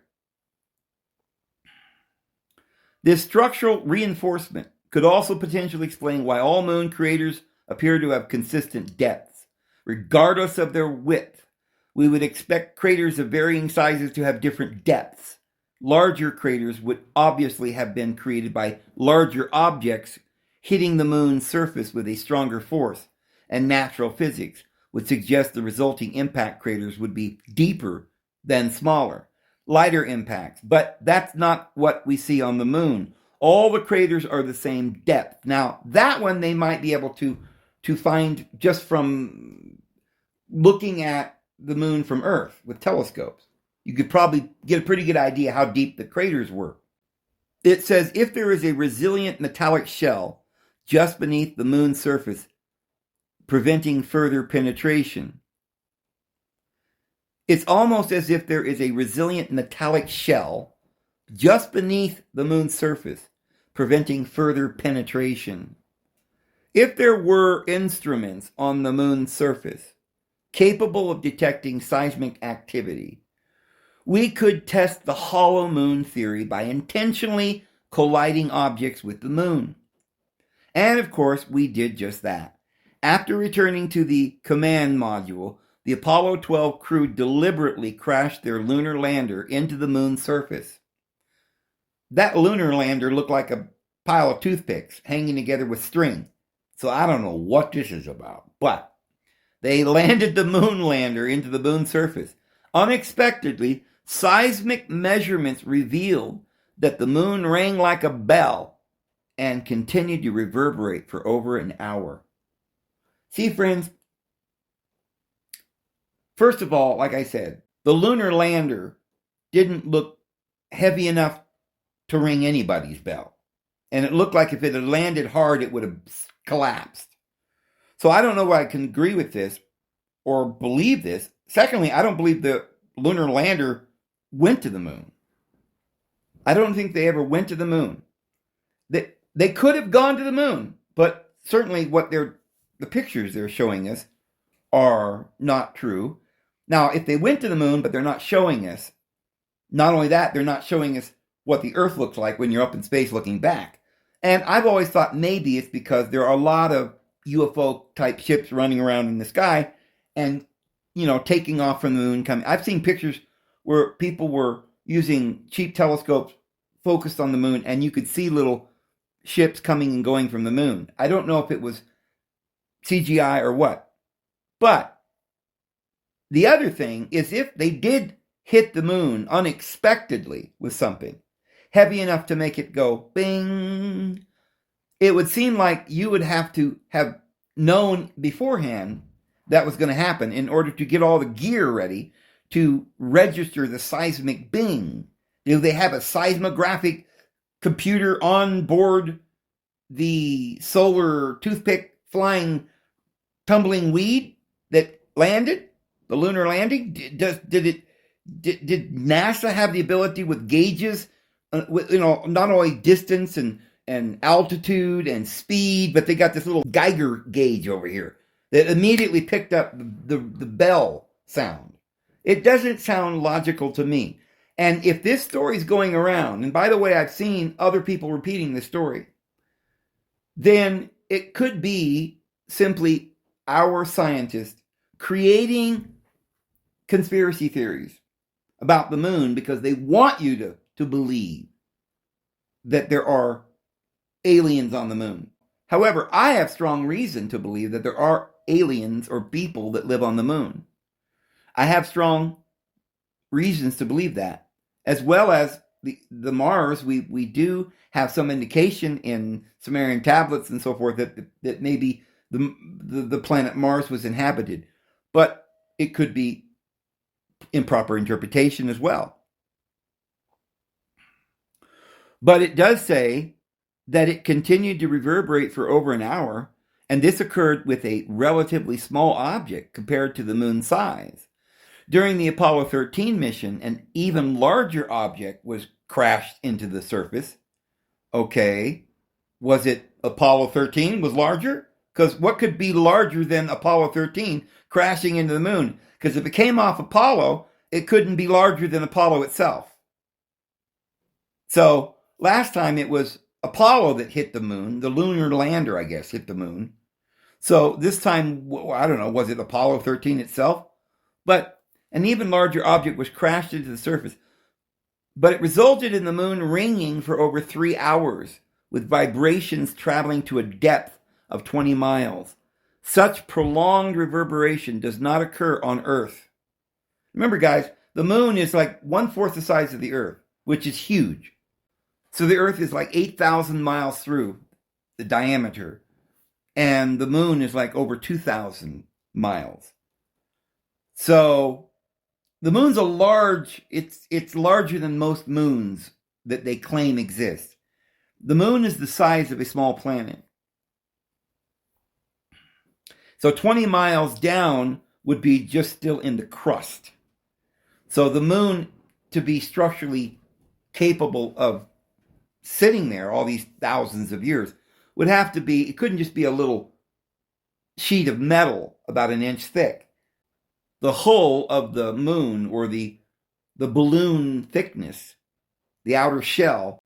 This structural reinforcement could also potentially explain why all moon craters appear to have consistent depths, regardless of their width. We would expect craters of varying sizes to have different depths. Larger craters would obviously have been created by larger objects hitting the moon's surface with a stronger force, and natural physics would suggest the resulting impact craters would be deeper than smaller, lighter impacts. But that's not what we see on the moon. All the craters are the same depth. Now, that one they might be able to find just from looking at the moon from Earth with telescopes. You could probably get a pretty good idea how deep the craters were. It says, if there is a resilient metallic shell just beneath the moon's surface, preventing further penetration. It's almost as if there is a resilient metallic shell just beneath the moon's surface, preventing further penetration. If there were instruments on the moon's surface capable of detecting seismic activity, we could test the hollow moon theory by intentionally colliding objects with the moon. And of course, we did just that. After returning to the command module, the Apollo 12 crew deliberately crashed their lunar lander into the moon's surface. That lunar lander looked like a pile of toothpicks hanging together with string. So I don't know what this is about, but they landed the moon lander into the moon's surface. Unexpectedly, seismic measurements revealed that the moon rang like a bell and continued to reverberate for over an hour. See, friends, first of all, like I said, the lunar lander didn't look heavy enough to ring anybody's bell. And it looked like if it had landed hard, it would have collapsed. So I don't know why I can agree with this or believe this. Secondly, I don't believe the lunar lander went to the moon. I don't think they ever went to the moon. They could have gone to the moon, but certainly what the pictures they're showing us are not true. Now, if they went to the moon, but they're not showing us, not only that, they're not showing us what the Earth looks like when you're up in space looking back. And I've always thought maybe it's because there are a lot of UFO type ships running around in the sky and, taking off from the moon. I've seen pictures where people were using cheap telescopes focused on the moon, and you could see little ships coming and going from the moon. I don't know if it was CGI or what. But the other thing is, if they did hit the moon unexpectedly with something heavy enough to make it go bing, it would seem like you would have to have known beforehand that was going to happen in order to get all the gear ready to register the seismic bing. Do they have a seismographic computer on board the solar toothpick flying tumbling weed that landed, the lunar landing? Did NASA have the ability with gauges, not only distance and altitude and speed, but they got this little Geiger gauge over here that immediately picked up the bell sound? It doesn't sound logical to me. And if this story's going around, and by the way, I've seen other people repeating this story, then it could be simply our scientists creating conspiracy theories about the moon because they want you to believe that there are aliens on the moon. However, I have strong reason to believe that there are aliens or people that live on the moon. I have strong reasons to believe that, as well as the Mars. We do have some indication in Sumerian tablets and so forth that maybe the planet Mars was inhabited, but it could be improper interpretation as well. But it does say that it continued to reverberate for over an hour, and this occurred with a relatively small object compared to the moon's size. During the Apollo 13 mission, an even larger object was crashed into the surface. Okay, was it Apollo 13 was larger? Because what could be larger than Apollo 13 crashing into the moon? Because if it came off Apollo, it couldn't be larger than Apollo itself. So last time it was Apollo that hit the moon, the lunar lander, I guess, hit the moon. So this time, I don't know, was it Apollo 13 itself? But an even larger object was crashed into the surface. But it resulted in the moon ringing for over 3 hours, with vibrations traveling to a depth of 20 miles. Such prolonged reverberation does not occur on Earth. Remember, guys, the moon is like 1/4 the size of the Earth, which is huge. So the Earth is like 8,000 miles through the diameter, and the moon is like over 2,000 miles. So the moon's it's larger than most moons that they claim exist. The moon is the size of a small planet. So 20 miles down would be just still in the crust. So the moon, to be structurally capable of sitting there all these thousands of years, would have to be, it couldn't just be a little sheet of metal about an inch thick. The hull of the moon, or the balloon thickness, the outer shell,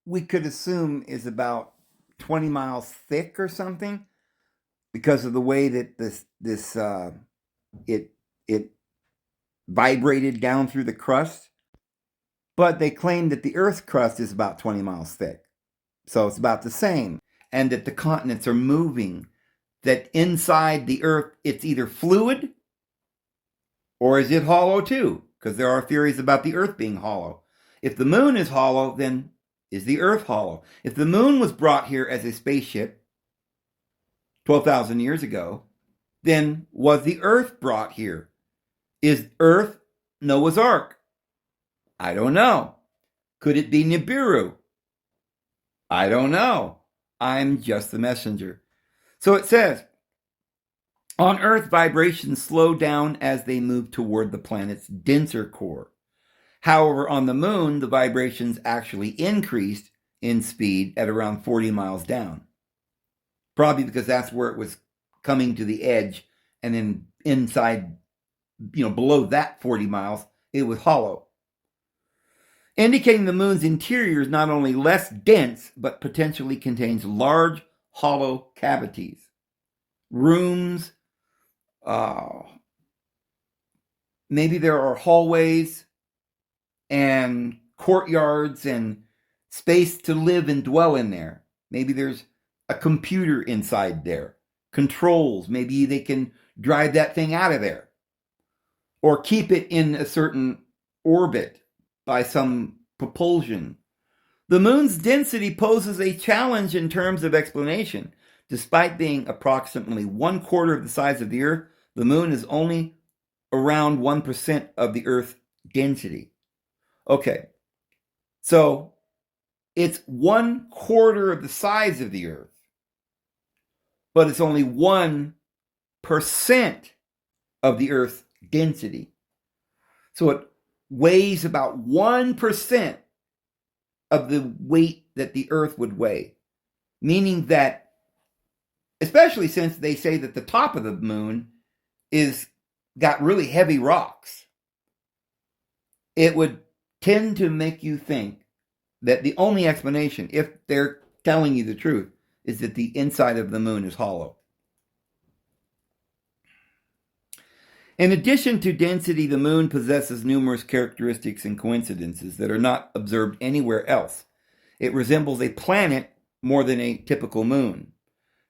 we could assume is about 20 miles thick or something, because of the way that it vibrated down through the crust. But they claim that the Earth's crust is about 20 miles thick. So it's about the same. And that the continents are moving. That inside the Earth, it's either fluid, or is it hollow too? Because there are theories about the Earth being hollow. If the moon is hollow, then is the Earth hollow? If the moon was brought here as a spaceship 12,000 years ago, then was the Earth brought here? Is Earth Noah's Ark? I don't know. Could it be Nibiru? I don't know. I'm just the messenger. So it says, on Earth, vibrations slow down as they move toward the planet's denser core. However, on the moon, the vibrations actually increased in speed at around 40 miles down. Probably because that's where it was coming to the edge, and then inside, below that 40 miles, it was hollow. Indicating the moon's interior is not only less dense, but potentially contains large, hollow cavities. Rooms, maybe there are hallways and courtyards and space to live and dwell in there. Maybe there's a computer inside there. Controls, maybe they can drive that thing out of there. Or keep it in a certain orbit by some propulsion. The moon's density poses a challenge in terms of explanation. Despite being approximately 1/4 of the size of the Earth, the moon is only around 1% of the Earth's density. Okay, so it's 1/4 of the size of the Earth, but it's only 1% of the Earth's density. So it weighs about 1% of the weight that the Earth would weigh, meaning that, especially since they say that the top of the moon is got really heavy rocks, it would tend to make you think that the only explanation, if they're telling you the truth, is that the inside of the moon is hollow. In addition to density, the moon possesses numerous characteristics and coincidences that are not observed anywhere else. It resembles a planet more than a typical moon,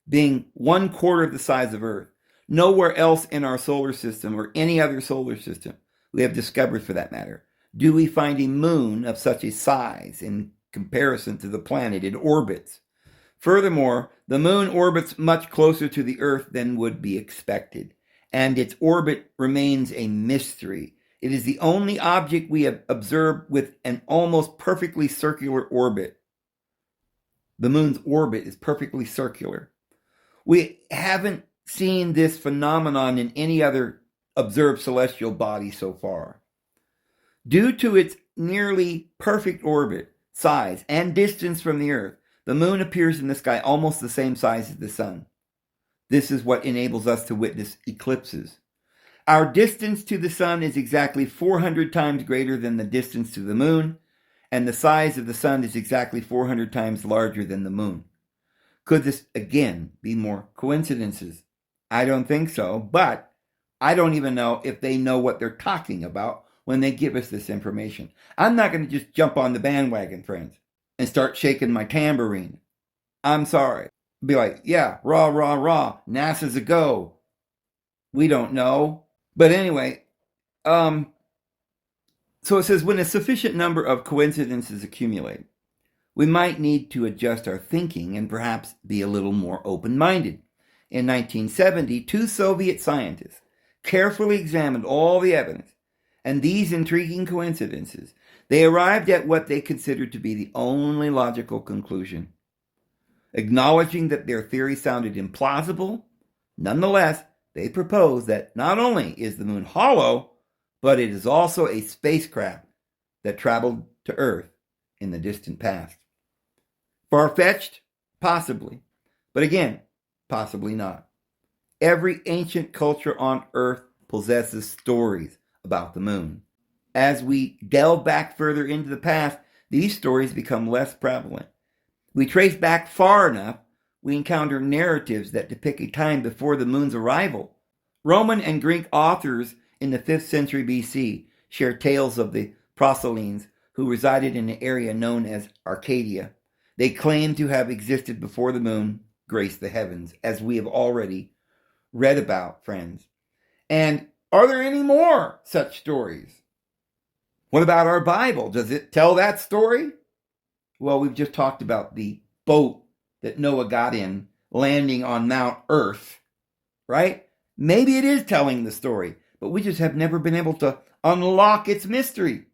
being 1/4 of the size of Earth. Nowhere else in our solar system, or any other solar system we have discovered for that matter, do we find a moon of such a size in comparison to the planet it orbits. Furthermore, the moon orbits much closer to the Earth than would be expected, and its orbit remains a mystery. It is the only object we have observed with an almost perfectly circular orbit. The moon's orbit is perfectly circular. We haven't seen this phenomenon in any other observed celestial body so far. Due to its nearly perfect orbit, size, and distance from the Earth, the moon appears in the sky almost the same size as the sun. This is what enables us to witness eclipses. Our distance to the sun is exactly 400 times greater than the distance to the moon, and the size of the sun is exactly 400 times larger than the moon. Could this, again, be more coincidences? I don't think so, but I don't even know if they know what they're talking about when they give us this information. I'm not going to just jump on the bandwagon, friends, and start shaking my tambourine. I'm sorry. Be like, yeah, rah, rah, rah, NASA's a go. We don't know. But anyway, so it says, when a sufficient number of coincidences accumulate, we might need to adjust our thinking and perhaps be a little more open-minded. In 1970, 2 Soviet scientists carefully examined all the evidence, and these intriguing coincidences, they arrived at what they considered to be the only logical conclusion. Acknowledging that their theory sounded implausible, nonetheless, they proposed that not only is the moon hollow, but it is also a spacecraft that traveled to Earth in the distant past. Far-fetched? Possibly. But again, possibly not. Every ancient culture on Earth possesses stories about the moon. As we delve back further into the past, these stories become less prevalent. We trace back far enough, we encounter narratives that depict a time before the moon's arrival. Roman and Greek authors in the 5th century BC share tales of the proselynes who resided in an area known as Arcadia. They claim to have existed before the moon graced the heavens, as we have already read about, friends. And are there any more such stories? What about our Bible? Does it tell that story? Well, we've just talked about the boat that Noah got in, landing on Mount Earth, right? Maybe it is telling the story, but we just have never been able to unlock its mystery.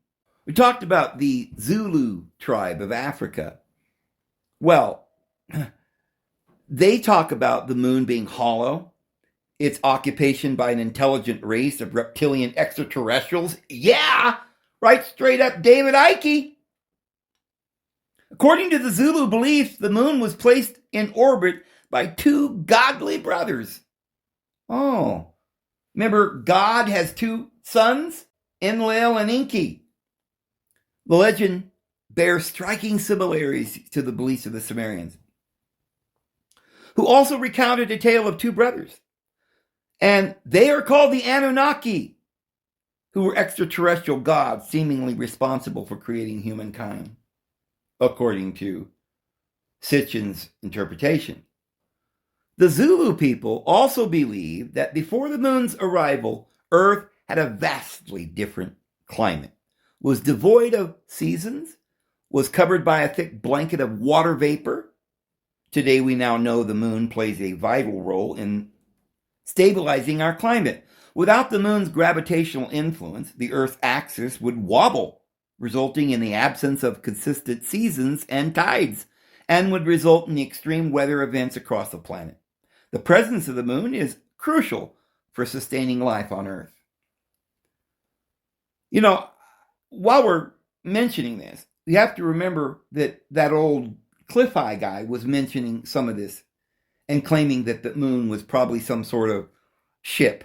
We talked about the Zulu tribe of Africa. Well, they talk about the moon being hollow, its occupation by an intelligent race of reptilian extraterrestrials. Yeah, right straight up David Icke. According to the Zulu belief, the moon was placed in orbit by 2 godly brothers. Oh, remember God has 2 sons, Enlil and Enki. The legend bears striking similarities to the beliefs of the Sumerians, who also recounted a tale of 2 brothers. And they are called the Anunnaki, who were extraterrestrial gods seemingly responsible for creating humankind, according to Sitchin's interpretation. The Zulu people also believe that before the moon's arrival, Earth had a vastly different climate, was devoid of seasons, was covered by a thick blanket of water vapor. Today we now know the moon plays a vital role in stabilizing our climate. Without the moon's gravitational influence, the Earth's axis would wobble, resulting in the absence of consistent seasons and tides, and would result in the extreme weather events across the planet. The presence of the moon is crucial for sustaining life on Earth. You know, while we're mentioning this, we have to remember that that old Cliff High guy was mentioning some of this and claiming that the moon was probably some sort of ship.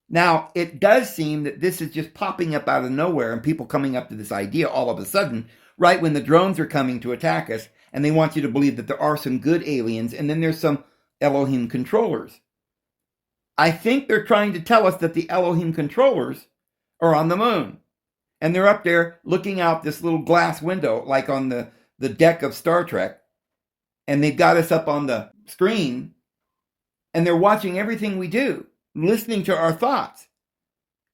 Now, it does seem that this is just popping up out of nowhere and people coming up to this idea all of a sudden, right when the drones are coming to attack us, and they want you to believe that there are some good aliens, and then there's some Elohim controllers. I think they're trying to tell us that the Elohim controllers are on the moon. And they're up there looking out this little glass window, like on the deck of Star Trek. And they've got us up on the screen. And they're watching everything we do, listening to our thoughts,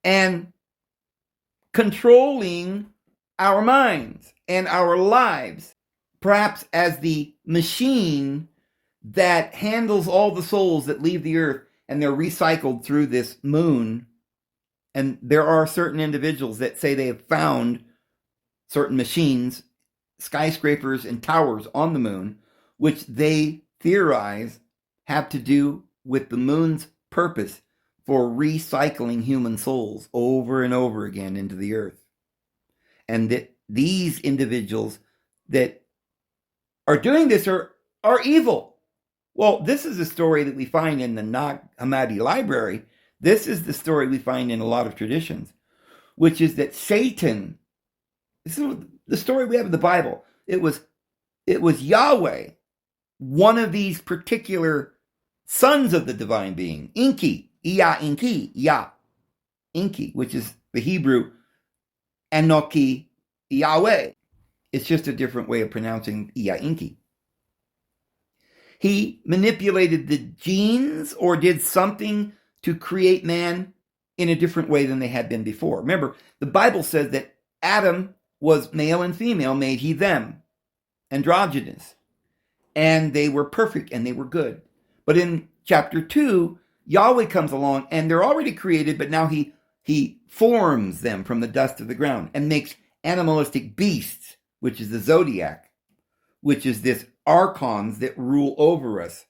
and controlling our minds and our lives, perhaps as the machine that handles all the souls that leave the earth and they're recycled through this moon. And there are certain individuals that say they have found certain machines, skyscrapers, and towers on the moon which they theorize have to do with the moon's purpose for recycling human souls over and over again into the earth. And that these individuals that are doing this are evil. Well, this is a story that we find in the Nag Hammadi library. This is the story we find in a lot of traditions, which is that Satan, this is the story we have in the Bible. It was Yahweh, one of these particular sons of the divine being, Inki, Iya Inki, Ya, Inki, which is the Hebrew Anoki Yahweh. It's just a different way of pronouncing Iya Inki. He manipulated the genes or did something to create man in a different way than they had been before. Remember, the Bible says that Adam was male and female, made he them, androgynous. And they were perfect and they were good. But in chapter 2, Yahweh comes along and they're already created, but now he forms them from the dust of the ground and makes animalistic beasts, which is the zodiac, which is this archons that rule over us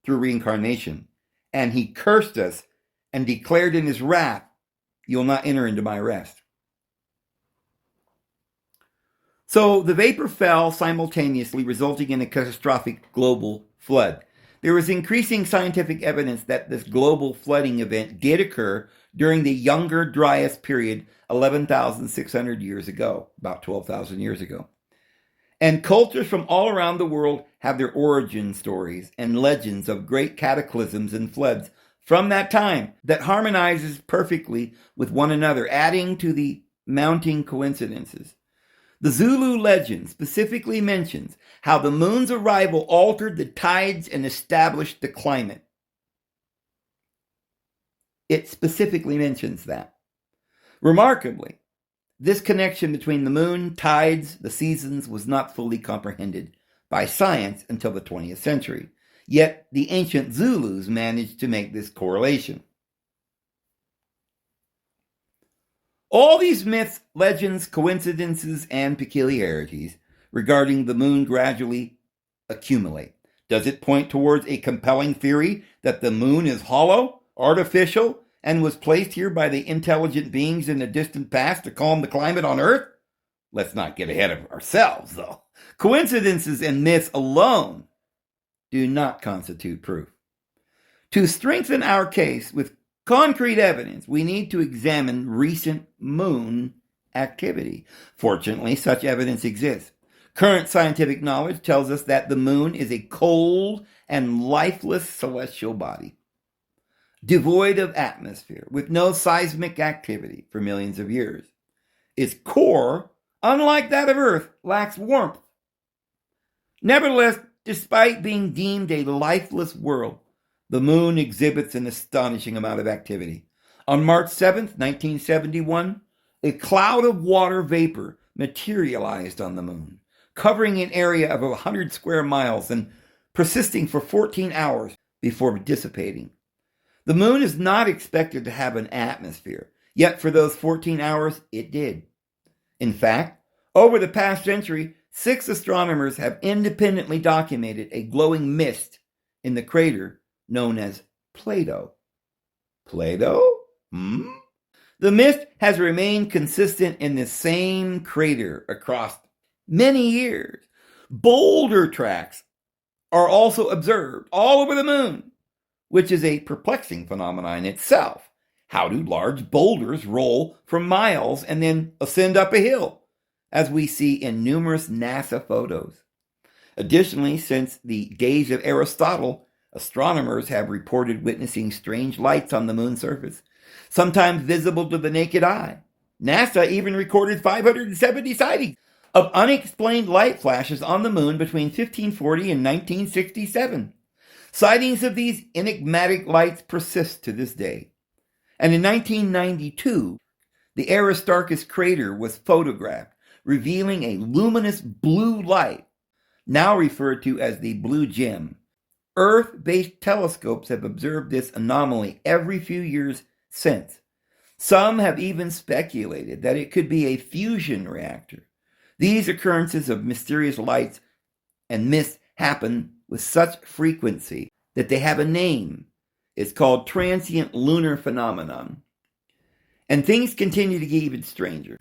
through reincarnation. And he cursed us and declared in his wrath, "You'll not enter into my rest." So the vapor fell simultaneously, resulting in a catastrophic global flood. There was increasing scientific evidence that this global flooding event did occur during the Younger Dryas period, 11,600 years ago, about 12,000 years ago. And cultures from all around the world have their origin stories and legends of great cataclysms and floods from that time that harmonizes perfectly with one another, adding to the mounting coincidences. The Zulu legend specifically mentions how the moon's arrival altered the tides and established the climate. It specifically mentions that. Remarkably, this connection between the moon, tides, the seasons was not fully comprehended by science until the 20th century. Yet the ancient Zulus managed to make this correlation. All these myths, legends, coincidences, and peculiarities regarding the moon gradually accumulate. Does it point towards a compelling theory that the moon is hollow, artificial, and was placed here by the intelligent beings in the distant past to calm the climate on Earth? Let's not get ahead of ourselves, though. Coincidences and myths alone do not constitute proof. To strengthen our case with concrete evidence, we need to examine recent moon activity. Fortunately, such evidence exists. Current scientific knowledge tells us that the moon is a cold and lifeless celestial body, devoid of atmosphere, with no seismic activity for millions of years. Its core, unlike that of Earth, lacks warmth. Nevertheless, despite being deemed a lifeless world, the moon exhibits an astonishing amount of activity. On March 7th, 1971, a cloud of water vapor materialized on the moon, covering an area of 100 square miles and persisting for 14 hours before dissipating. The moon is not expected to have an atmosphere, yet for those 14 hours, it did. In fact, over the past century, 6 astronomers have independently documented a glowing mist in the crater known as Plato. Plato? The mist has remained consistent in the same crater across many years. Boulder tracks are also observed all over the moon, which is a perplexing phenomenon in itself. How do large boulders roll for miles and then ascend up a hill, as we see in numerous NASA photos? Additionally, since the days of Aristotle, astronomers have reported witnessing strange lights on the moon's surface, sometimes visible to the naked eye. NASA even recorded 570 sightings of unexplained light flashes on the moon between 1540 and 1967. Sightings of these enigmatic lights persist to this day. And in 1992, the Aristarchus crater was photographed, revealing a luminous blue light, now referred to as the blue gem. Earth-based telescopes have observed this anomaly every few years since. Some have even speculated that it could be a fusion reactor. These occurrences of mysterious lights and mists happen with such frequency that they have a name. It's called transient lunar phenomenon. And things continue to get even stranger.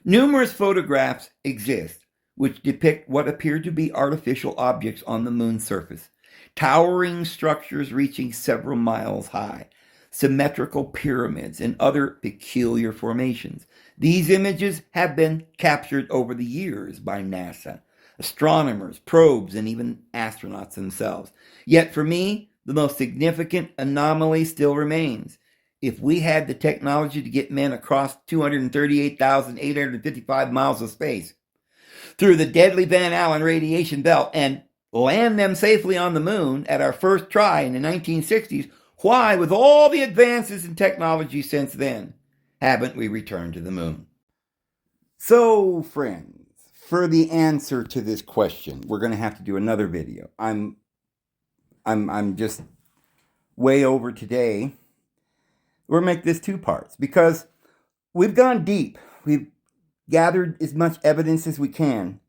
Numerous photographs exist which depict what appear to be artificial objects on the moon's surface, towering structures reaching several miles high, symmetrical pyramids, and other peculiar formations. These images have been captured over the years by NASA, astronomers, probes, and even astronauts themselves. Yet for me, the most significant anomaly still remains. If we had the technology to get men across 238,855 miles of space through the deadly Van Allen radiation belt and land them safely on the moon at our first try in the 1960s, why, with all the advances in technology since then, haven't we returned to the moon? So, friends, for the answer to this question, we're going to have to do another video. I'm just way over today. We'll make this 2 parts because we've gone deep. We've gathered as much evidence as we can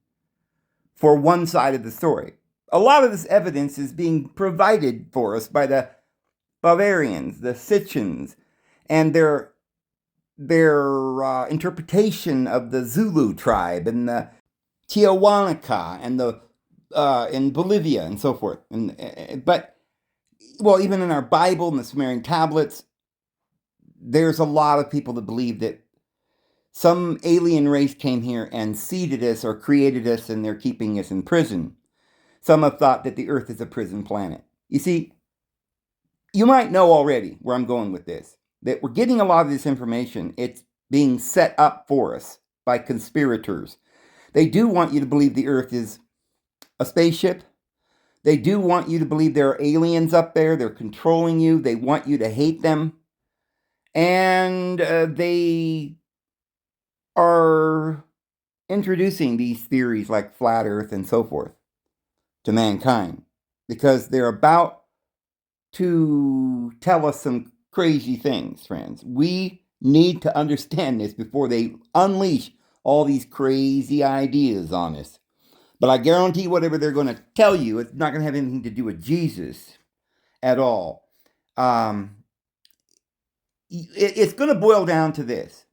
for one side of the story. A lot of this evidence is being provided for us by the Bavarians, the Sitchins, and their interpretation of the Zulu tribe and the Tiahuanaca and the in Bolivia and so forth. But even in our Bible and the Sumerian tablets, there's a lot of people that believe that some alien race came here and seeded us or created us, and they're keeping us in prison. Some have thought that the Earth is a prison planet. You see, you might know already where I'm going with this, that we're getting a lot of this information. It's being set up for us by conspirators. They do want you to believe the Earth is a spaceship. They do want you to believe there are aliens up there. They're controlling you. They want you to hate them. And they are introducing these theories like flat Earth and so forth to mankind because they're about to tell us some crazy things, friends. We need to understand this before they unleash all these crazy ideas on us. But I guarantee whatever they're going to tell you, it's not going to have anything to do with Jesus at all. It's going to boil down to this.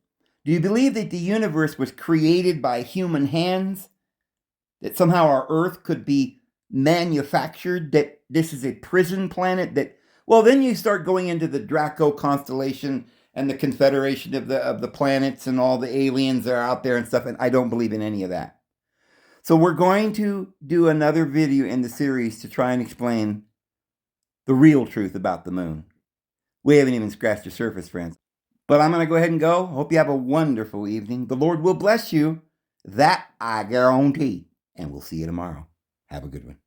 Do you believe that the universe was created by human hands? That somehow our Earth could be manufactured? That this is a prison planet? Then you start going into the Draco constellation and the confederation of the planets and all the aliens that are out there and stuff, and I don't believe in any of that. So we're going to do another video in the series to try and explain the real truth about the moon. We haven't even scratched the surface, friends. But I'm going to go ahead and go. Hope you have a wonderful evening. The Lord will bless you. That I guarantee. And we'll see you tomorrow. Have a good one.